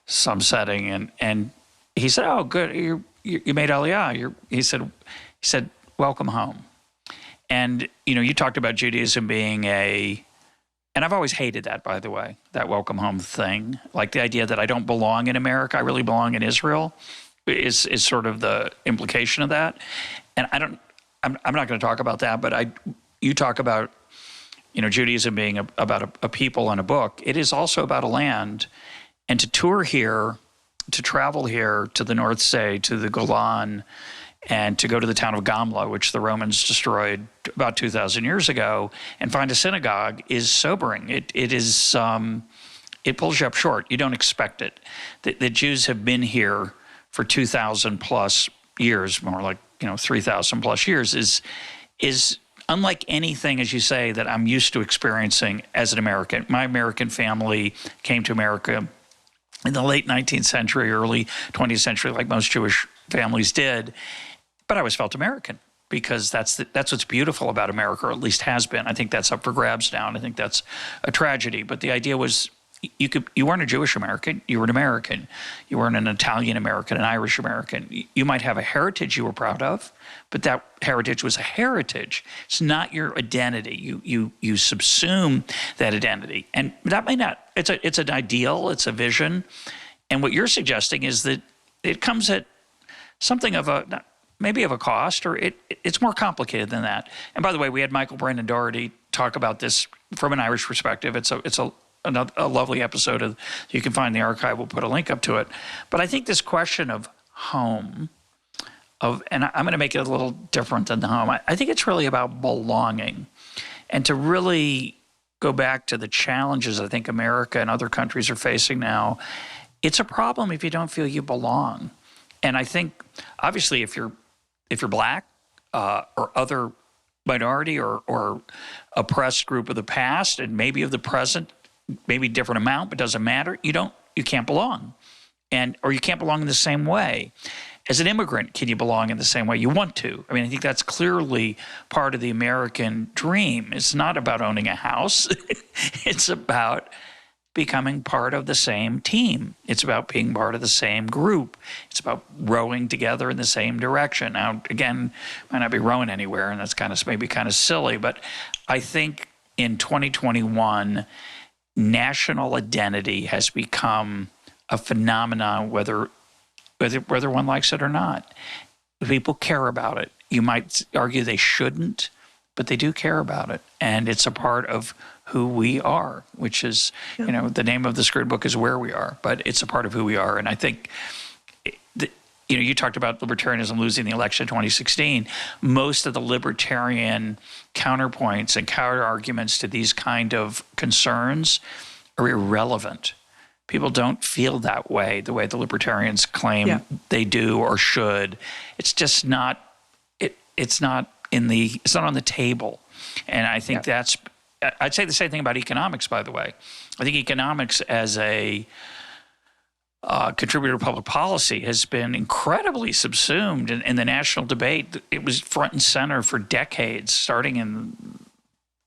some setting, and he said, "Oh, good, you made Aliyah." He said, "Welcome home." And you talked about Judaism being and I've always hated that, by the way, that welcome home thing. Like the idea that I don't belong in America, I really belong in Israel, is sort of the implication of that. And I'm not going to talk about that, but you talk about, Judaism being about a people and a book. It is also about a land. And to tour here, to travel here to the North Sea, to the Golan, and to go to the town of Gamla, which the Romans destroyed about 2,000 years ago, and find a synagogue is sobering. It pulls you up short. You don't expect it. The Jews have been here for 2,000 plus years, more like 3,000 plus years, is unlike anything, as you say, that I'm used to experiencing as an American. My American family came to America in the late 19th century, early 20th century, like most Jewish families did. But I always felt American because that's what's beautiful about America, or at least has been. I think that's up for grabs now, and I think that's a tragedy. But the idea was you weren't a Jewish American, you were an American. You weren't an Italian American, an Irish American. You might have a heritage you were proud of, but that heritage was a heritage. It's not your identity. You subsume that identity. And that may not, it's an ideal, it's a vision. And what you're suggesting is that it comes at something of maybe of a cost, or it's more complicated than that. And by the way, we had Michael Brandon Doherty talk about this from an Irish perspective. It's a lovely episode. You can find the archive. We'll put a link up to it. But I think this question of home, and I'm going to make it a little different than the home. I think it's really about belonging, and to really go back to the challenges I think America and other countries are facing now. It's a problem if you don't feel you belong. And I think, obviously, if you're Black or other minority or oppressed group of the past, and maybe of the present, maybe different amount, but doesn't matter. You can't belong, or you can't belong in the same way. As an immigrant, can you belong in the same way you want to? I mean, I think that's clearly part of the American dream. It's not about owning a house. It's about becoming part of the same team. It's about being part of the same group. It's about rowing together in the same direction. Now, again, might not be rowing anywhere, and that's maybe kind of silly, but I think in 2021, national identity has become a phenomenon, whether one likes it or not. People care about it. You might argue they shouldn't, but they do care about it. And it's a part of who we are, which is, the name of the Scruton book is Where We Are, but it's a part of who we are. And I think, you talked about libertarianism losing the election in 2016. Most of the libertarian counterpoints and counter arguments to these kind of concerns are irrelevant. People don't feel that way, the way the libertarians claim they do or should. It's just not. It's not on the table, and I think that's. I'd say the same thing about economics, by the way. I think economics as a contributor to public policy has been incredibly subsumed in the national debate. It was front and center for decades, starting in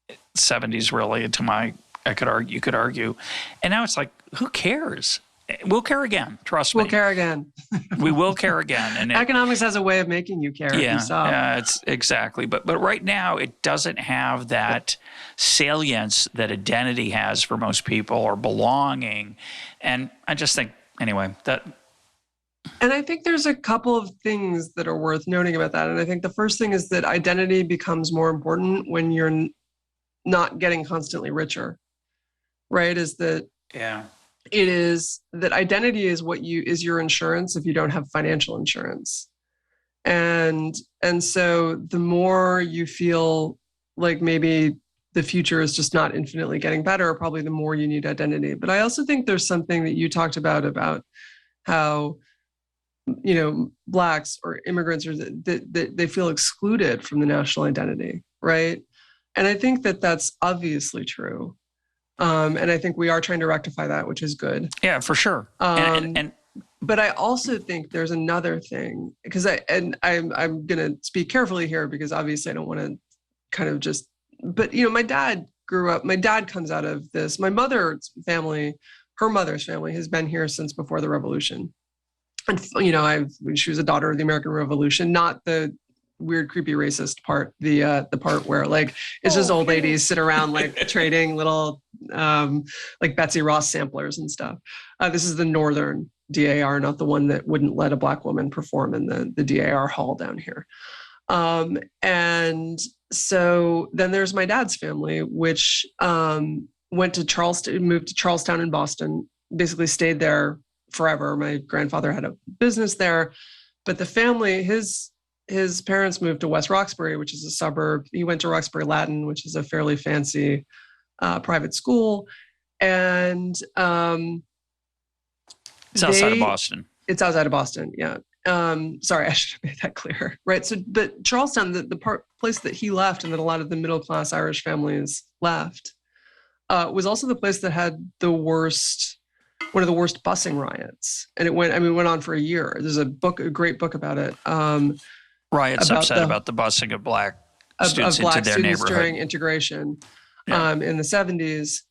the 70s, really, you could argue. And now it's like, who cares? We'll care again. Trust me. We'll care again. We will care again. And economics has a way of making you care. Yeah, it's exactly. But right now, it doesn't have that salience that identity has for most people, or belonging. And I just think, anyway, that. And I think there's a couple of things that are worth noting about that. And I think the first thing is that identity becomes more important when you're not getting constantly richer, right? It is that identity is is your insurance if you don't have financial insurance. And so the more you feel like maybe the future is just not infinitely getting better, probably the more you need identity. But I also think there's something that you talked about how, Blacks or immigrants, or that they feel excluded from the national identity, right? And I think that that's obviously true. And I think we are trying to rectify that, which is good. Yeah, for sure. But I also think there's another thing, because I'm going to speak carefully here, because obviously I don't want to kind of just, but my dad grew up, my dad comes out of this, my mother's family, her mother's family has been here since before the revolution. And, she was a daughter of the American Revolution, not the weird, creepy, racist part, the part where it's just old ladies sit around trading little Betsy Ross samplers and stuff. This is the northern DAR, not the one that wouldn't let a Black woman perform in the DAR hall down here. And so then there's my dad's family, which went to Charleston, moved to Charlestown in Boston, basically stayed there forever. My grandfather had a business there, but the family, his parents moved to West Roxbury, which is a suburb. He went to Roxbury Latin, which is a fairly fancy private school. And it's outside of Boston. It's outside of Boston, yeah. Sorry, I should have made that clear, right? So, but Charlestown, the place that he left and that a lot of the middle-class Irish families left, was also the place that had one of the worst busing riots. And it went on for a year. There's a great book about it. Riots about the busing of Black students into their neighborhood during integration in the 70s.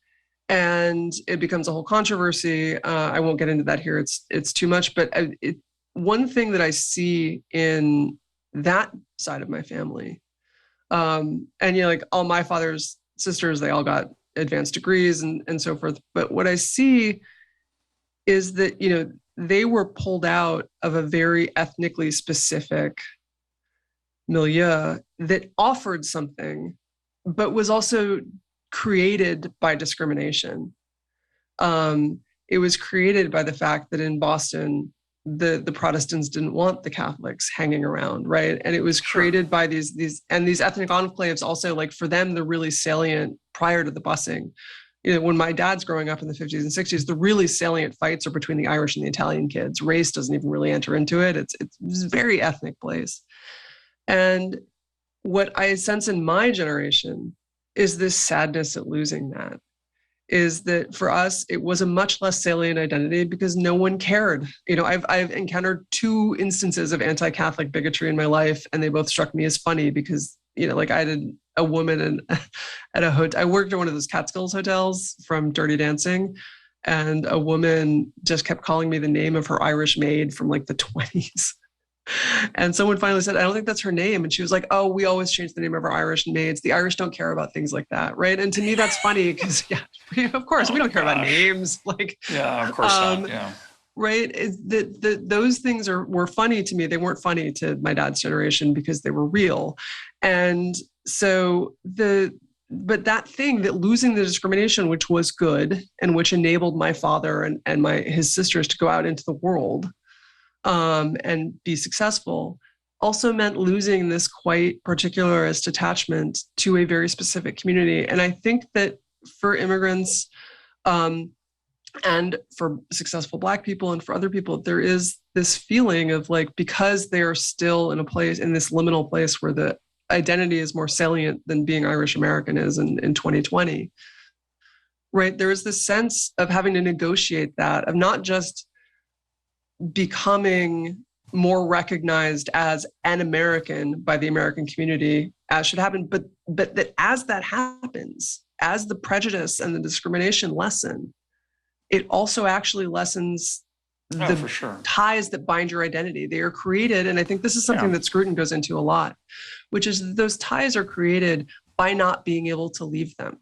And it becomes a whole controversy. I won't get into that here. It's too much. But one thing that I see in that side of my family, and all my father's sisters, they all got advanced degrees and so forth. But what I see is that, they were pulled out of a very ethnically specific milieu that offered something, but was also created by discrimination. It was created by the fact that in Boston, the Protestants didn't want the Catholics hanging around, right? And it was created by these ethnic enclaves also, for them, the really salient prior to the busing. When my dad's growing up in the 50s and 60s, the really salient fights are between the Irish and the Italian kids. Race doesn't even really enter into it. It's a very ethnic place. And what I sense in my generation is this sadness at losing that, is that for us, it was a much less salient identity because no one cared. I've encountered 2 instances of anti-Catholic bigotry in my life, and they both struck me as funny because, I had a woman at a hotel. I worked at one of those Catskills hotels from Dirty Dancing. and a woman just kept calling me the name of her Irish maid from like the 20s. And someone finally said, I don't think that's her name. And she was like, oh, we always change the name of our Irish maids. The Irish don't care about things like that, right? And to me, that's funny because, of course, we don't care about names. Like, yeah, of course not. Yeah. Right? Those things were funny to me. They weren't funny to my dad's generation because they were real. And so but that thing, that losing the discrimination, which was good and which enabled my father and his sisters to go out into the world and be successful, also meant losing this quite particularist attachment to a very specific community. And I think that for immigrants and for successful Black people and for other people, there is this feeling of like, because they're still in this liminal place where the identity is more salient than being Irish American is in 2020, right? There is this sense of having to negotiate that, of not just becoming more recognized as an American by the American community, as should happen, but that as that happens, as the prejudice and the discrimination lessen, it also actually lessens the ties that bind your identity. They are created, and I think this is something that Scruton goes into a lot, which is those ties are created by not being able to leave them.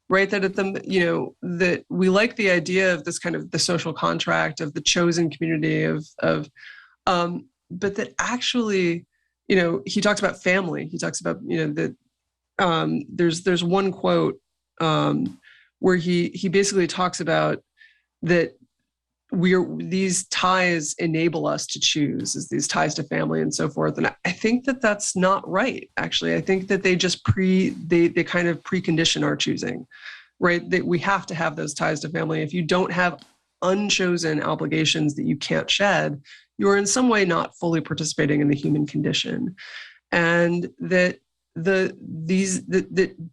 Right, that that we like the idea of this kind of the social contract of the chosen community but that actually, he talks about family. He talks about that there's one quote where he basically talks about that these ties enable us to choose, as these ties to family and so forth. And I think that that's not right, actually. I think that they just they kind of precondition our choosing, right? That we have to have those ties to family. If you don't have unchosen obligations that you can't shed, you're in some way not fully participating in the human condition. And that these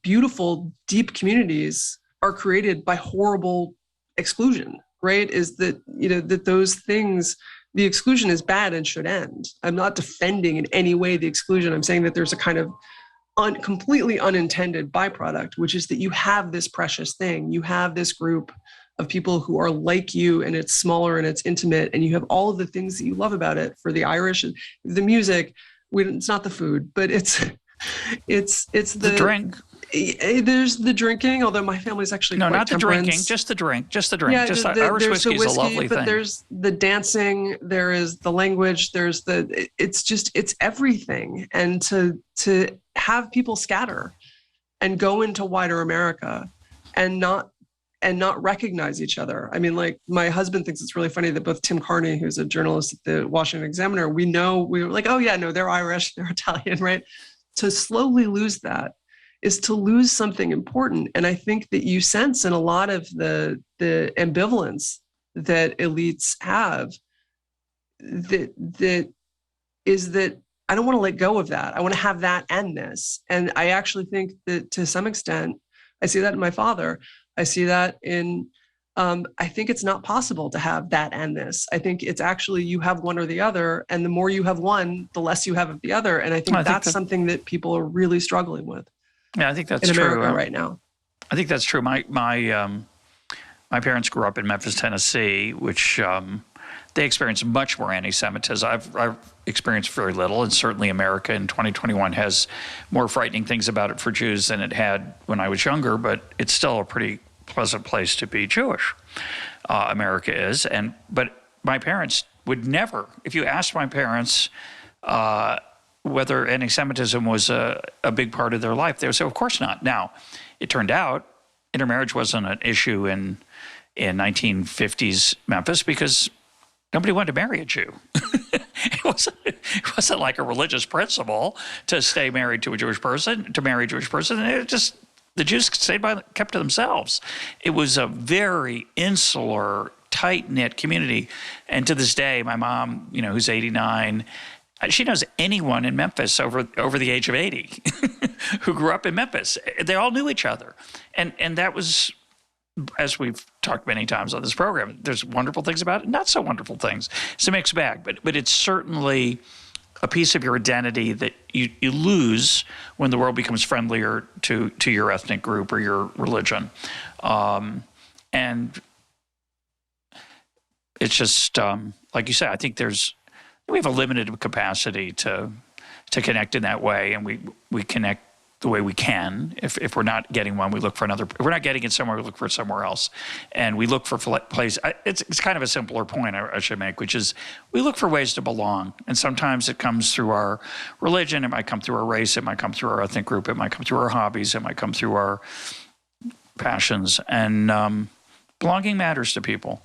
beautiful, deep communities are created by horrible exclusion. Right, is that that those things, the exclusion is bad and should end. I'm not defending in any way the exclusion. I'm saying that there's a kind of completely unintended byproduct, which is that you have this precious thing. You have this group of people who are like you, and it's smaller and it's intimate, and you have all of the things that you love about it. For the Irish, the music, it's not the food, but it's the drink. There's the drinking, although my family's actually no, quite not the temperance. drinking, just the drink. Yeah, Irish whiskey is a lovely but thing. There's the dancing, there is the language, it's everything. And to have people scatter and go into wider America and not recognize each other. I mean, like, my husband thinks it's really funny that both Tim Carney, who's a journalist at the Washington Examiner, we were like, oh yeah, no, they're Irish, they're Italian, right? To slowly lose that is to lose something important. And I think that you sense in a lot of the ambivalence that elites have, that is that I don't want to let go of that. I want to have that and this. And I actually think that to some extent, I see that in my father. I see that in, I think it's not possible to have that and this. I think it's actually, you have one or the other, and the more you have one, the less you have of the other. And I think that's something that people are really struggling with. Yeah, I think that's in true. America right now. I think that's true. My parents grew up in Memphis, Tennessee, which they experienced much more anti-Semitism. I've experienced very little, and certainly America in 2021 has more frightening things about it for Jews than it had when I was younger, but it's still a pretty pleasant place to be Jewish. America is, but my parents would never, if you asked my parents whether anti-Semitism was a big part of their life, they would say, of course not. Now, it turned out intermarriage wasn't an issue in 1950s Memphis because nobody wanted to marry a Jew. It wasn't like a religious principle to stay married to a Jewish person, to marry a Jewish person. The Jews kept to themselves. It was a very insular, tight-knit community. And to this day, my mom, who's 89, she knows anyone in Memphis over the age of 80 who grew up in Memphis. They all knew each other. And that was, as we've talked many times on this program, there's wonderful things about it, not so wonderful things. It's a mixed bag, but it's certainly a piece of your identity that you lose when the world becomes friendlier to your ethnic group or your religion. And it's just like you said. I think we have a limited capacity to connect in that way, and we connect the way we can. If we're not getting one, we look for another. If we're not getting it somewhere, we look for it somewhere else, and we look for places. It's kind of a simpler point I should make, which is we look for ways to belong, and sometimes it comes through our religion. It might come through our race. It might come through our ethnic group. It might come through our hobbies. It might come through our passions, and belonging matters to people.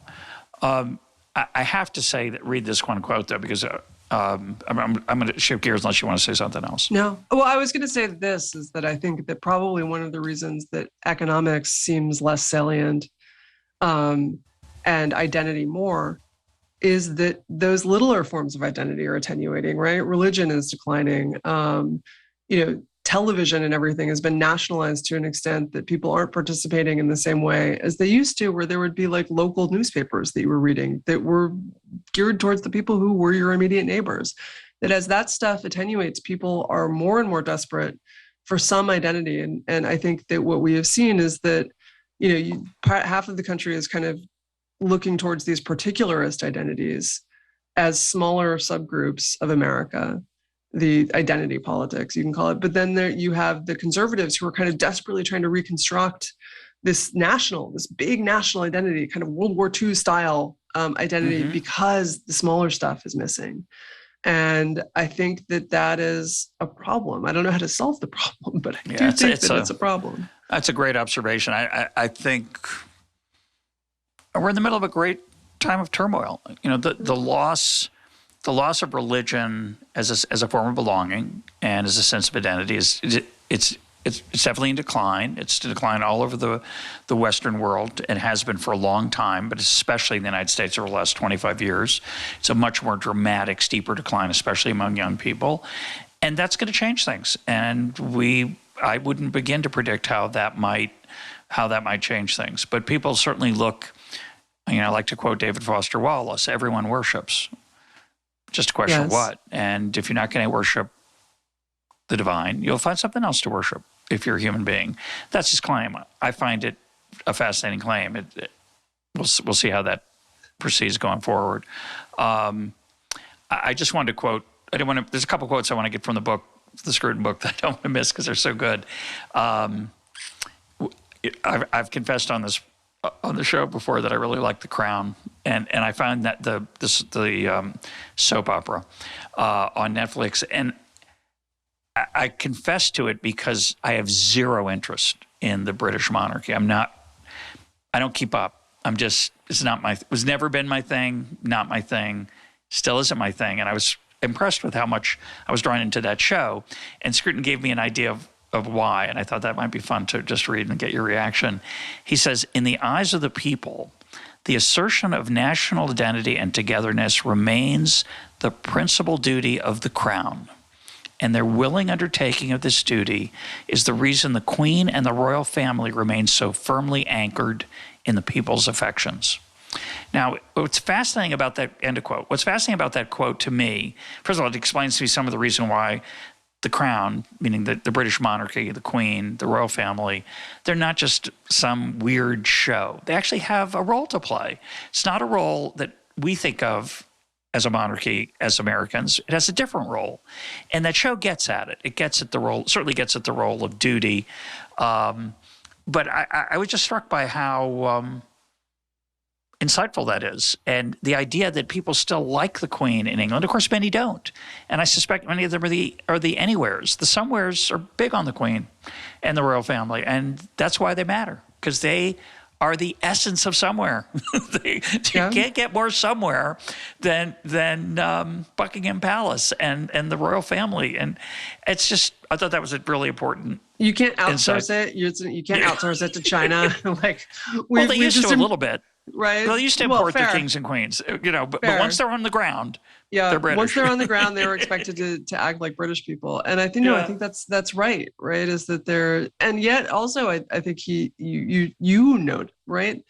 I have to say that read this one quote though, because I'm going to shift gears unless you want to say something else. No. Well, I was going to say this is that I think that probably one of the reasons that economics seems less salient and identity more is that those littler forms of identity are attenuating, right? Religion is declining. Television and everything has been nationalized to an extent that people aren't participating in the same way as they used to, where there would be like local newspapers that you were reading that were geared towards the people who were your immediate neighbors. That as that stuff attenuates, people are more and more desperate for some identity. And I think that what we have seen is that, half of the country is kind of looking towards these particularist identities as smaller subgroups of America. The identity politics, you can call it. But then there you have the conservatives who are kind of desperately trying to reconstruct this big national identity, kind of World War II style identity, because the smaller stuff is missing. And I think that is a problem. I don't know how to solve the problem, but I do think that it's a problem. That's a great observation. I think we're in the middle of a great time of turmoil. The loss of religion as a form of belonging and as a sense of identity it's definitely in decline. It's to decline all over the Western world and has been for a long time, but especially in the United States over the last 25 years. It's a much more dramatic, steeper decline, especially among young people. And that's going to change things. And I wouldn't begin to predict how that might change things. But people certainly look, I like to quote David Foster Wallace, everyone worships. Just a question of what. And if you're not going to worship the divine, you'll find something else to worship if you're a human being. That's his claim. I find it a fascinating claim. We'll see how that proceeds going forward. I just wanted to quote, there's a couple quotes I want to get from the book, the Scruton book, that I don't want to miss because they're so good. I've confessed on the show before that I really like The Crown, and I found that the soap opera on Netflix, and I confess to it because I have zero interest in the British monarchy. I don't keep up. It was never been my thing, not my thing, still isn't my thing, and I was impressed with how much I was drawn into that show, and Scruton gave me an idea of why, and I thought that might be fun to just read and get your reaction. He says, in the eyes of the people, the assertion of national identity and togetherness remains the principal duty of the crown, and their willing undertaking of this duty is the reason the Queen and the royal family remain so firmly anchored in the people's affections. Now, what's fascinating about that, end of quote, what's fascinating about that quote to me, first of all, it explains to me some of the reason why the crown, meaning the British monarchy, the Queen, the royal family, they're not just some weird show. They actually have a role to play. It's not a role that we think of as a monarchy, as Americans. It has a different role. And that show gets at it. It gets at the role, certainly gets at the role of duty. But I was just struck by how insightful that is. And the idea that people still like the Queen in England. Of course, many don't. And I suspect many of them are the anywheres. The somewheres are big on the Queen and the royal family. And that's why they matter, because they are the essence of somewhere. You can't get more somewhere than Buckingham Palace and the royal family. And it's just, I thought that was a really important You can't outsource it. You can't outsource it to China. They used to a little bit. Right. Well, they used to import their kings and queens, but once they're on the ground, they're British. Once they're on the ground, they were expected to act like British people. And I think, I think that's right. Right. Is that they're, and yet also, I think you note, right,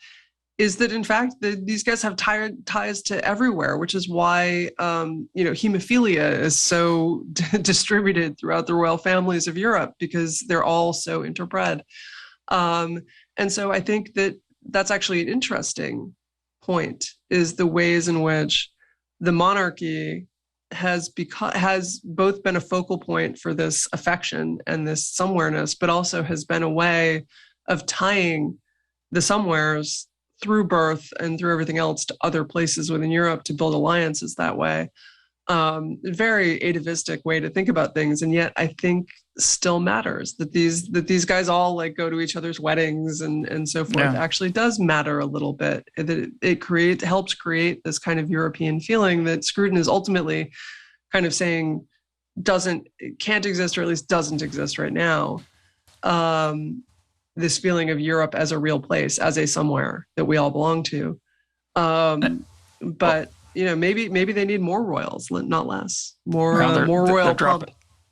is that in fact, these guys have ties to everywhere, which is why, hemophilia is so distributed throughout the royal families of Europe, because they're all so interbred. And so I think that's actually an interesting point is the ways in which the monarchy has both been a focal point for this affection and this somewhereness, but also has been a way of tying the somewheres through birth and through everything else to other places within Europe to build alliances that way. Very atavistic way to think about things, and yet I think still matters that these guys all like go to each other's weddings and so forth. Yeah. Actually does matter a little bit. That it helps create this kind of European feeling that Scruton is ultimately kind of saying can't exist, or at least doesn't exist right now. This feeling of Europe as a real place, as a somewhere that we all belong to. But maybe they need more royals, not less. More royal pomp.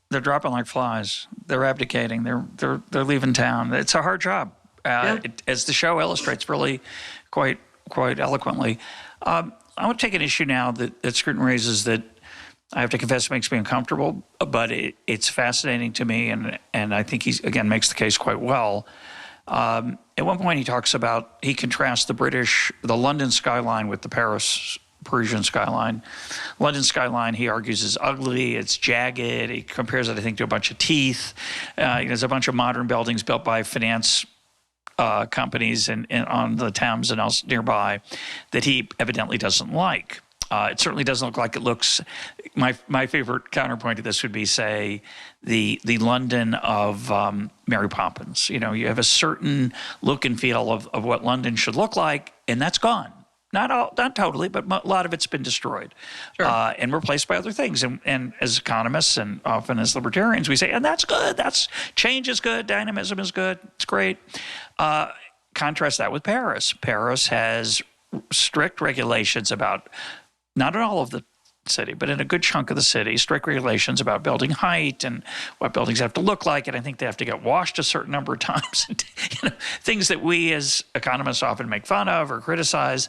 They're dropping like flies. They're abdicating. They're leaving town. It's a hard job, as the show illustrates really quite eloquently. I want to take an issue now that Scruton raises that I have to confess makes me uncomfortable, but it's fascinating to me, and I think he again makes the case quite well. At one point, he contrasts the London skyline with the Parisian skyline. London skyline, he argues, is ugly. It's jagged. He compares it, I think, to a bunch of teeth. There's a bunch of modern buildings built by finance companies and on the Thames and else nearby that he evidently doesn't like. It certainly doesn't look like it looks. My favorite counterpoint to this would be, say, the London of Mary Poppins. You have a certain look and feel of what London should look like, and that's gone. Not totally, but a lot of it's been destroyed, and replaced by other things. And as economists and often as libertarians, we say, and that's good. Change is good. Dynamism is good. It's great. Contrast that with Paris. Paris has strict regulations about, not in all of the city, but in a good chunk of the city, strict regulations about building height and what buildings have to look like. And I think they have to get washed a certain number of times. Things that we as economists often make fun of or criticize.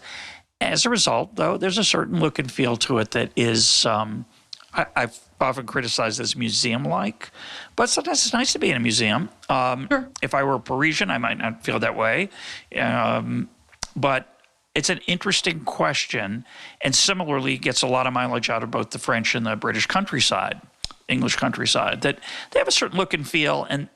As a result, though, there's a certain look and feel to it that is, I've often criticized as museum-like, but sometimes it's nice to be in a museum. Sure. If I were a Parisian, I might not feel that way. But it's an interesting question, and similarly gets a lot of mileage out of both the French and the British countryside, English countryside, that they have a certain look and feel, and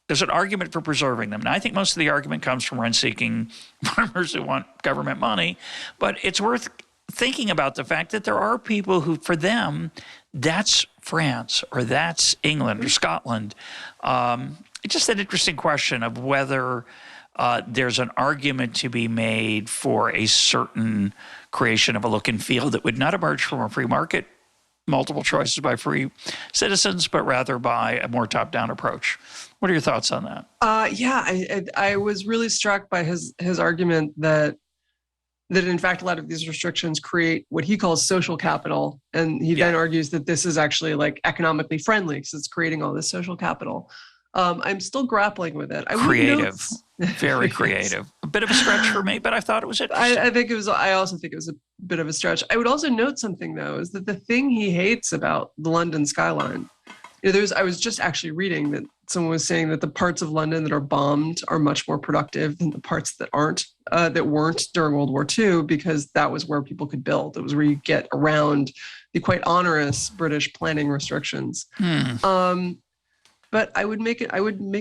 there's an argument for preserving them. Now, I think most of the argument comes from rent-seeking farmers who want government money, but it's worth thinking about the fact that there are people who, for them, that's France or that's England or Scotland. It's just an interesting question of whether there's an argument to be made for a certain creation of a look and feel that would not emerge from a free market, multiple choices by free citizens, but rather by a more top-down approach. What are your thoughts on that? I was really struck by his argument that in fact a lot of these restrictions create what he calls social capital, and he then argues that this is actually like economically friendly because it's creating all this social capital. I'm still grappling with it. Creative, very creative. A bit of a stretch for me, but I thought it was interesting. I also think it was a bit of a stretch. I would also note something though, is that the thing he hates about the London skyline, I was just actually reading that someone was saying that the parts of London that are bombed are much more productive than the parts that weren't during World War II, because that was where people could build. It was where you get around the quite onerous British planning restrictions. But I would make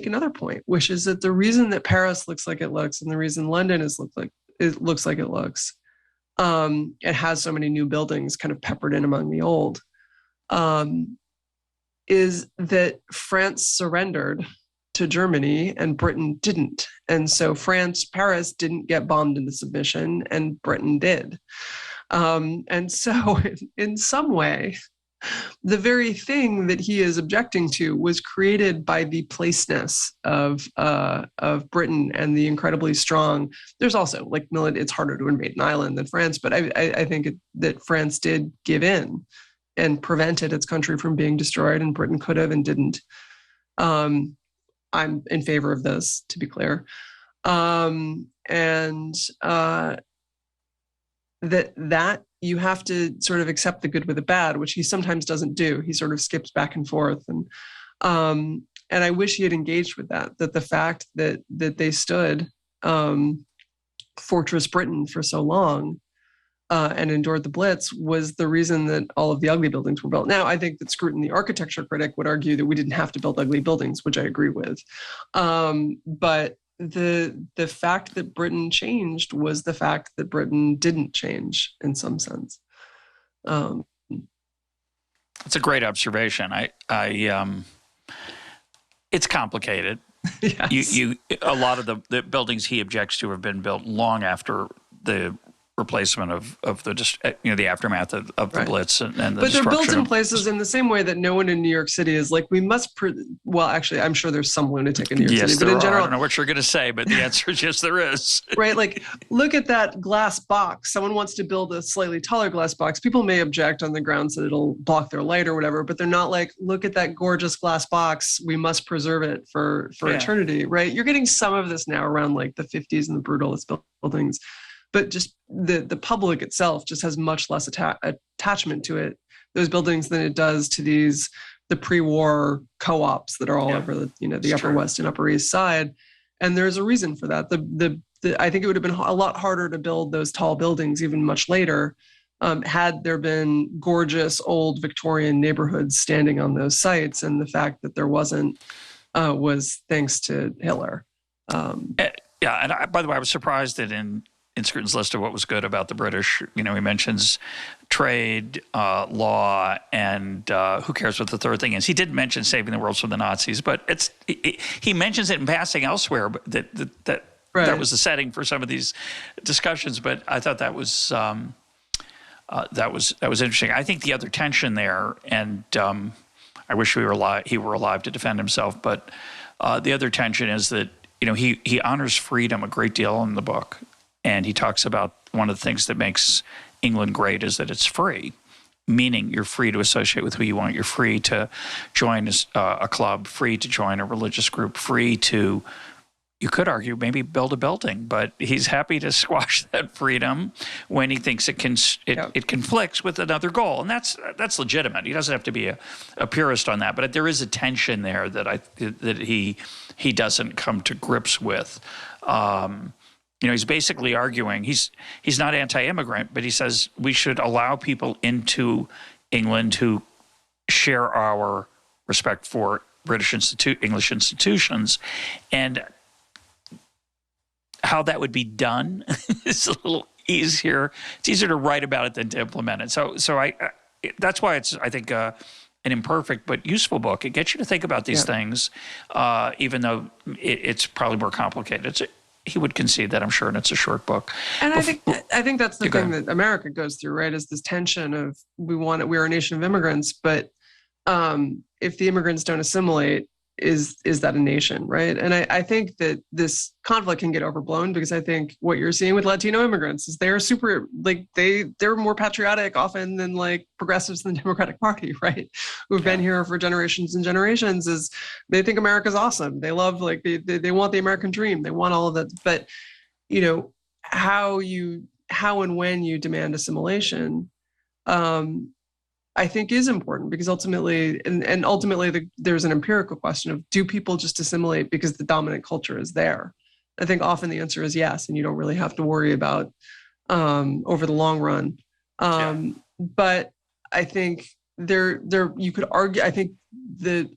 another point, which is that the reason that Paris looks like it looks, and the reason London looks like it looks, it has so many new buildings kind of peppered in among the old, is that France surrendered to Germany and Britain didn't. And so Paris didn't get bombed into submission and Britain did. And so in some way, the very thing that he is objecting to was created by the placeness of Britain and the incredibly strong. There's also it's harder to invade an island than France, but I think that France did give in and prevented its country from being destroyed, and Britain could have and didn't. I'm in favor of this, to be clear. That you have to sort of accept the good with the bad, which he sometimes doesn't do. He sort of skips back and forth. And I wish he had engaged with that the fact that they stood fortress Britain for so long and endured the Blitz was the reason that all of the ugly buildings were built. Now, I think that Scruton, the architecture critic, would argue that we didn't have to build ugly buildings, which I agree with. But the fact that Britain changed was the fact that Britain didn't change in some sense. It's a great observation. It's complicated. Yes. A lot of the buildings he objects to have been built long after the replacement of the aftermath of the Right. Blitz and the But they're built destruction in places in the same way that no one in New York City is like, we must, well, actually, I'm sure there's some lunatic in New York City, but in general, I don't know what you're going to say, but the answer is yes, there is. right? Like, look at that glass box. Someone wants to build a slightly taller glass box. People may object on the grounds that it'll block their light or whatever, but they're not like, look at that gorgeous glass box. We must preserve it for eternity, right? You're getting some of this now around like the 50s and the brutalist buildings. But just the public itself just has much less attachment to those buildings than it does to the pre-war co-ops that are all over the Upper West and Upper East Side, and there's a reason for that. I think it would have been a lot harder to build those tall buildings even much later, had there been gorgeous old Victorian neighborhoods standing on those sites, and the fact that there wasn't was thanks to Hitler. And by the way, I was surprised that in Scruton's list of what was good about the British, he mentions trade, law, and who cares what the third thing is. He did mention saving the world from the Nazis, but he mentions it in passing elsewhere. But that was the setting for some of these discussions. But I thought that was interesting. I think the other tension there, and I wish he were alive to defend himself. But the other tension is that he honors freedom a great deal in the book. And he talks about one of the things that makes England great is that it's free, meaning you're free to associate with who you want. You're free to join a club, free to join a religious group, free to, you could argue, maybe build a building. But he's happy to squash that freedom when he thinks it conflicts with another goal. And that's legitimate. He doesn't have to be a purist on that. But there is a tension there that he doesn't come to grips with. He's basically arguing he's not anti-immigrant, but he says we should allow people into England who share our respect for British English institutions, and how that would be done is a little easier. It's easier to write about it than to implement it. So that's why it's, I think, an imperfect but useful book. It gets you to think about these things, even though it's probably more complicated. He would concede that, I'm sure, and it's a short book. And I think that's the thing that America goes through, right? Is this tension of we're a nation of immigrants, but if the immigrants don't assimilate, is that a nation, right? And I think that this conflict can get overblown because I think what you're seeing with Latino immigrants is they're super, like they're more patriotic often than like progressives in the Democratic Party, right? Who've been here for generations and generations. Is they think America's awesome. They love they want the American dream. They want all of that. But how and when you demand assimilation, I think is important because ultimately there's an empirical question of, do people just assimilate because the dominant culture is there? I think often the answer is yes, and you don't really have to worry about over the long run. But I think you could argue, I think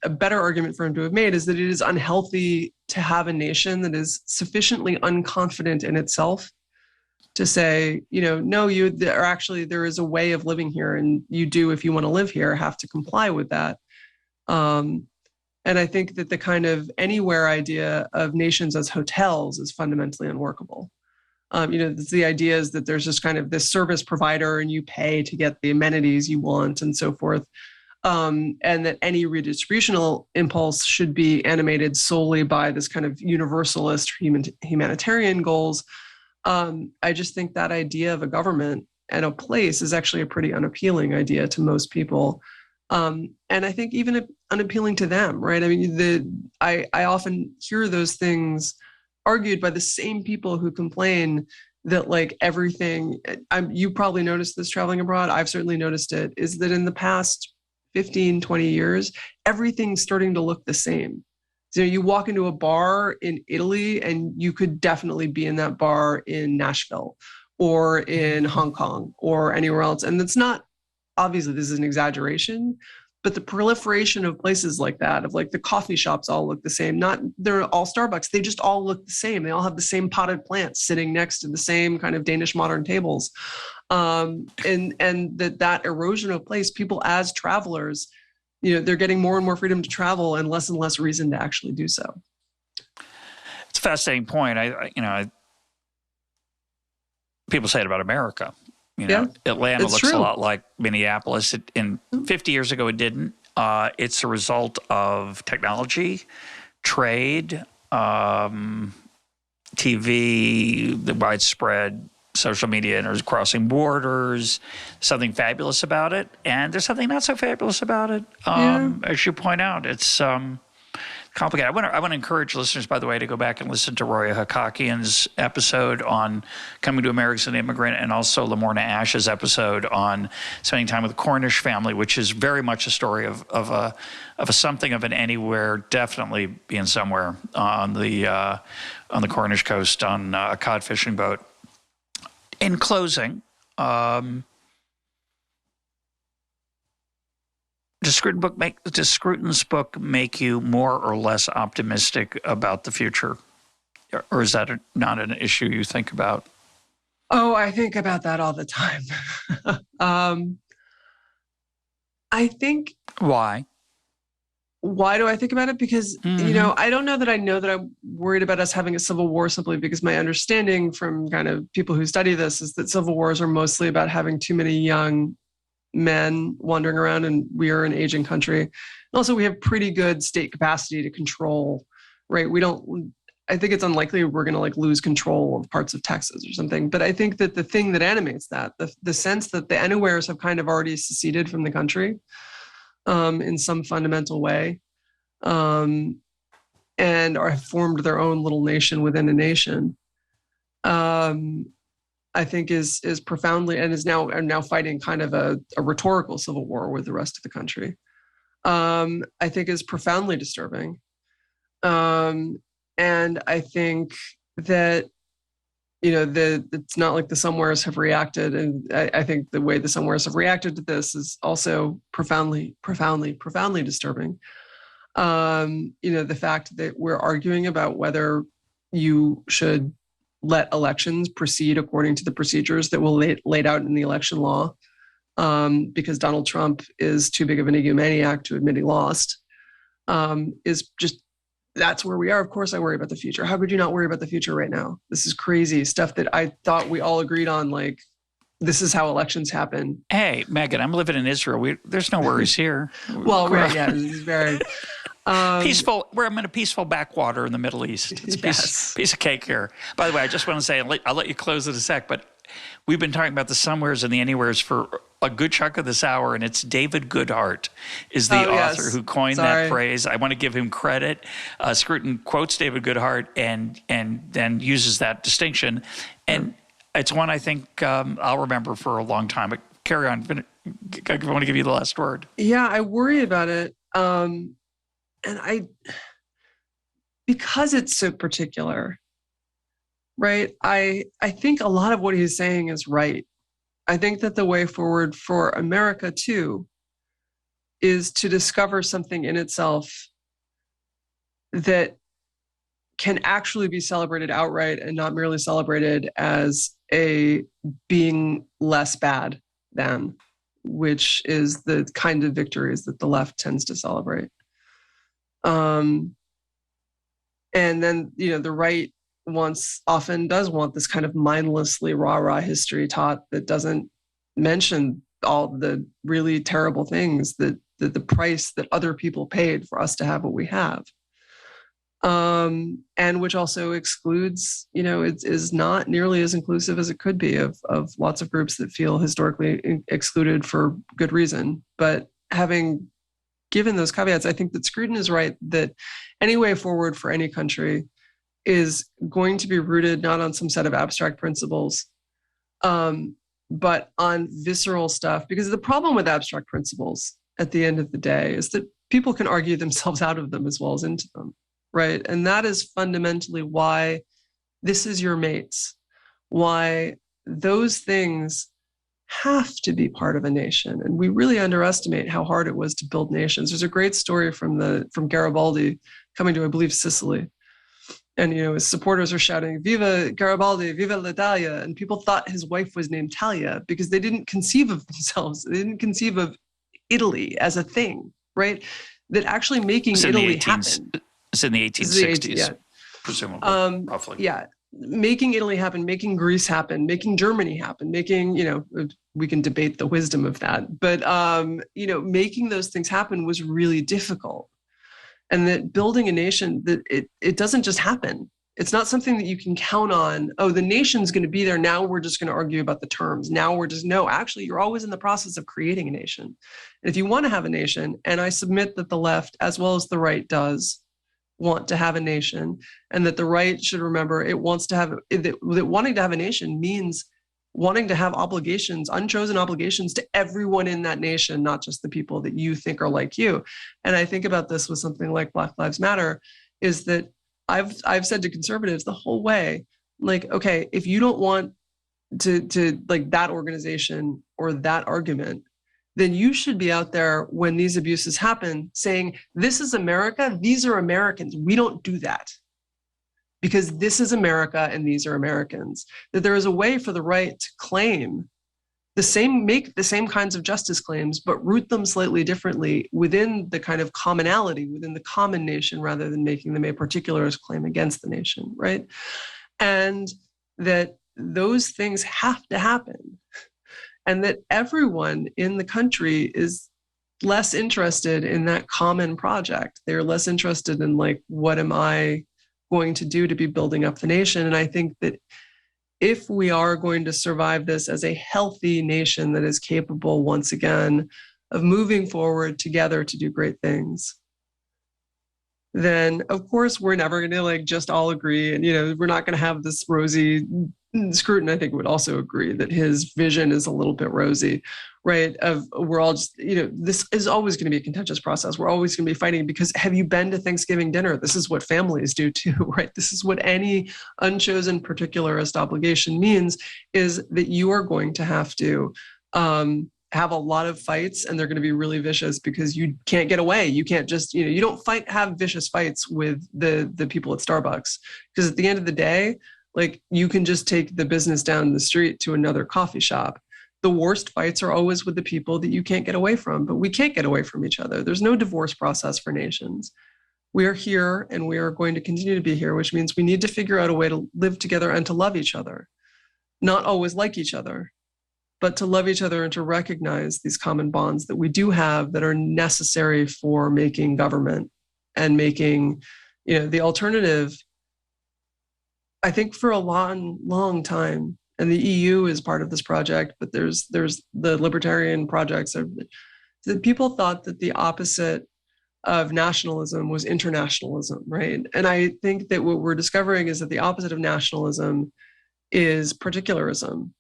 a better argument for him to have made is that it is unhealthy to have a nation that is sufficiently unconfident in itself to say, no, there is a way of living here, and you do, if you want to live here, have to comply with that. And I think that the kind of anywhere idea of nations as hotels is fundamentally unworkable. The idea is that there's just kind of this service provider and you pay to get the amenities you want and so forth. And that any redistributional impulse should be animated solely by this kind of universalist humanitarian goals. I just think that idea of a government and a place is actually a pretty unappealing idea to most people. And I think even unappealing to them, right? I mean, I often hear those things argued by the same people who complain that like everything, you probably noticed this traveling abroad, I've certainly noticed it, is that in the past 15, 20 years, everything's starting to look the same. So you walk into a bar in Italy and you could definitely be in that bar in Nashville or in Hong Kong or anywhere else. And it's not, obviously this is an exaggeration, but the proliferation of places like that, of like the coffee shops all look the same, not they're all Starbucks, they just all look the same. They all have the same potted plants sitting next to the same kind of Danish modern tables. And that erosion of place, people as travelers, they're getting more and more freedom to travel and less reason to actually do so. It's a fascinating point. People say it about America. Atlanta looks true. A lot like Minneapolis. 50 years ago, it didn't. It's a result of technology, trade, TV, the widespread social media and crossing borders, something fabulous about it. And there's something not so fabulous about it. As you point out, it's complicated. I want to encourage listeners, by the way, to go back and listen to Roya Hakakian's episode on coming to America as an immigrant, and also Lamorna Ash's episode on spending time with the Cornish family, which is very much a story of a something of an anywhere, definitely being somewhere on the Cornish coast on a cod fishing boat. In closing, does Scruton's book make you more or less optimistic about the future? Or is that not an issue you think about? Oh, I think about that all the time. I think... Why? Why do I think about it? Because, I don't know that I'm worried about us having a civil war simply because my understanding from kind of people who study this is that civil wars are mostly about having too many young men wandering around, and we are an aging country. And also we have pretty good state capacity to control, right? I think it's unlikely we're going to like lose control of parts of Texas or something. But I think that the thing that animates that, the sense that the anywheres have kind of already seceded from the country, in some fundamental way, and have formed their own little nation within a nation, I think is profoundly, and are now fighting kind of a rhetorical civil war with the rest of the country. I think is profoundly disturbing, and I think that it's not like the somewheres have reacted. And I think the way the somewheres have reacted to this is also profoundly, profoundly, profoundly disturbing. The fact that we're arguing about whether you should let elections proceed according to the procedures that will laid out in the election law, because Donald Trump is too big of an egomaniac to admit he lost, is just, that's where we are. Of course I worry about the future. How could you not worry about the future right now? This is crazy stuff that I thought we all agreed on. Like, this is how elections happen. Hey, Megan, I'm living in Israel. There's no worries here. Well, right, yeah, this is very peaceful. I'm in a peaceful backwater in the Middle East. It's a piece of cake here. By the way, I just want to say, I'll let you close in a sec, but we've been talking about the somewheres and the anywheres for a good chunk of this hour, and it's David Goodhart is the author who coined that phrase. I want to give him credit. Scruton quotes David Goodhart and then uses that distinction, and it's one I think I'll remember for a long time. But carry on. I want to give you the last word. Yeah, I worry about it, and because it's so particular, right? I think a lot of what he's saying is right. I think that the way forward for America, too, is to discover something in itself that can actually be celebrated outright and not merely celebrated as a being less bad than, which is the kind of victories that the left tends to celebrate. And then, the right often does want this kind of mindlessly rah-rah history taught that doesn't mention all the really terrible things that the price that other people paid for us to have what we have. And which also excludes, it is not nearly as inclusive as it could be of lots of groups that feel historically excluded for good reason. But having given those caveats, I think that Scruton is right that any way forward for any country is going to be rooted not on some set of abstract principles, but on visceral stuff. Because the problem with abstract principles at the end of the day is that people can argue themselves out of them as well as into them, right? And that is fundamentally why this is your mates, why those things have to be part of a nation. And we really underestimate how hard it was to build nations. There's a great story from Garibaldi coming to, I believe, Sicily. And, his supporters are shouting, "Viva Garibaldi, viva l'Italia." And people thought his wife was named Talia because they didn't conceive of themselves. They didn't conceive of Italy as a thing, right? That actually making Italy happen. It's in the 1860s, yeah. Presumably, roughly. Yeah. Making Italy happen, making Greece happen, making Germany happen, making, we can debate the wisdom of that. But, making those things happen was really difficult. And that building a nation, that it doesn't just happen. It's not something that you can count on. Oh, the nation's going to be there. Now we're just going to argue about the terms. No, actually, you're always in the process of creating a nation. And if you want to have a nation, and I submit that the left, as well as the right, does want to have a nation, and that the right should remember it wants to have, that wanting to have a nation means wanting to have obligations, unchosen obligations to everyone in that nation, not just the people that you think are like you. And I think about this with something like Black Lives Matter, is that I've said to conservatives the whole way, like, okay, if you don't want to like that organization or that argument, then you should be out there when these abuses happen saying, this is America, these are Americans. We don't do that. Because this is America and these are Americans. That there is a way for the right to claim make the same kinds of justice claims, but root them slightly differently within the kind of commonality, within the common nation, rather than making them a particularist claim against the nation, right? And that those things have to happen. And that everyone in the country is less interested in that common project. They're less interested in, like, what am I going to do to be building up the nation? And I think that if we are going to survive this as a healthy nation that is capable, once again, of moving forward together to do great things, then of course we're never going to like just all agree. And, we're not going to have this rosy. Scruton, I think, would also agree that his vision is a little bit rosy, right? We're all just, this is always going to be a contentious process. We're always going to be fighting because have you been to Thanksgiving dinner? This is what families do too, right? This is what any unchosen particularist obligation means, is that you are going to have to have a lot of fights, and they're going to be really vicious because you can't get away. You can't just, you don't have vicious fights with the people at Starbucks, because at the end of the day, like, you can just take the business down the street to another coffee shop. The worst fights are always with the people that you can't get away from, but we can't get away from each other. There's no divorce process for nations. We are here and we are going to continue to be here, which means we need to figure out a way to live together and to love each other. Not always like each other, but to love each other and to recognize these common bonds that we do have that are necessary for making government and making, the alternative. I think for a long, long time, and the EU is part of this project, but there's the libertarian projects, that people thought that the opposite of nationalism was internationalism, right? And I think that what we're discovering is that the opposite of nationalism is particularism,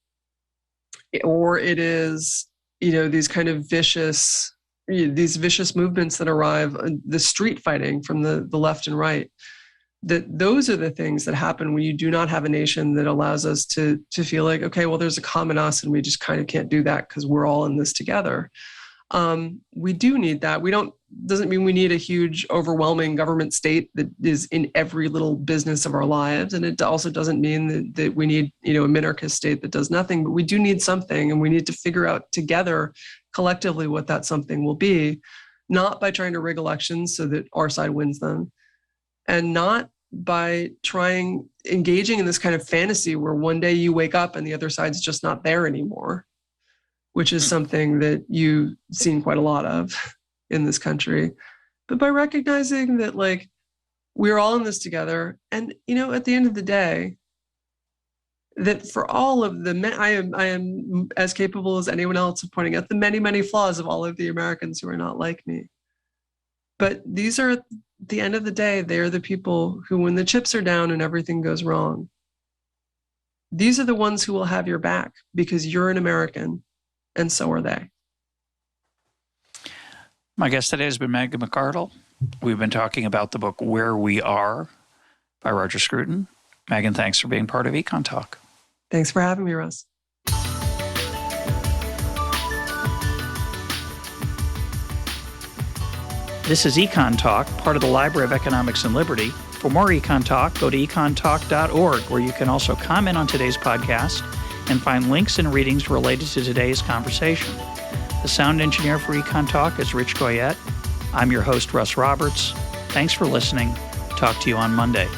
or it is, these kind of vicious movements that arrive, the street fighting from the left and right. That those are the things that happen when you do not have a nation that allows us to feel like, okay, well, there's a common us and we just kind of can't do that because we're all in this together. We do need that. Doesn't mean we need a huge, overwhelming government state that is in every little business of our lives. And it also doesn't mean that we need, a minarchist state that does nothing, but we do need something, and we need to figure out together collectively what that something will be, not by trying to rig elections so that our side wins them, and not by engaging in this kind of fantasy where one day you wake up and the other side's just not there anymore, which is something that you've seen quite a lot of in this country. But by recognizing that, like, we're all in this together, and, at the end of the day, that for all of I am as capable as anyone else of pointing out the many, many flaws of all of the Americans who are not like me. But these are, at the end of the day, they are the people who, when the chips are down and everything goes wrong, these are the ones who will have your back because you're an American and so are they. My guest today has been Megan McArdle. We've been talking about the book Where We Are by Roger Scruton. Megan, thanks for being part of EconTalk. Thanks for having me, Russ. This is EconTalk, part of the Library of Economics and Liberty. For more EconTalk, go to econtalk.org, where you can also comment on today's podcast and find links and readings related to today's conversation. The sound engineer for EconTalk is Rich Goyette. I'm your host, Russ Roberts. Thanks for listening. Talk to you on Monday.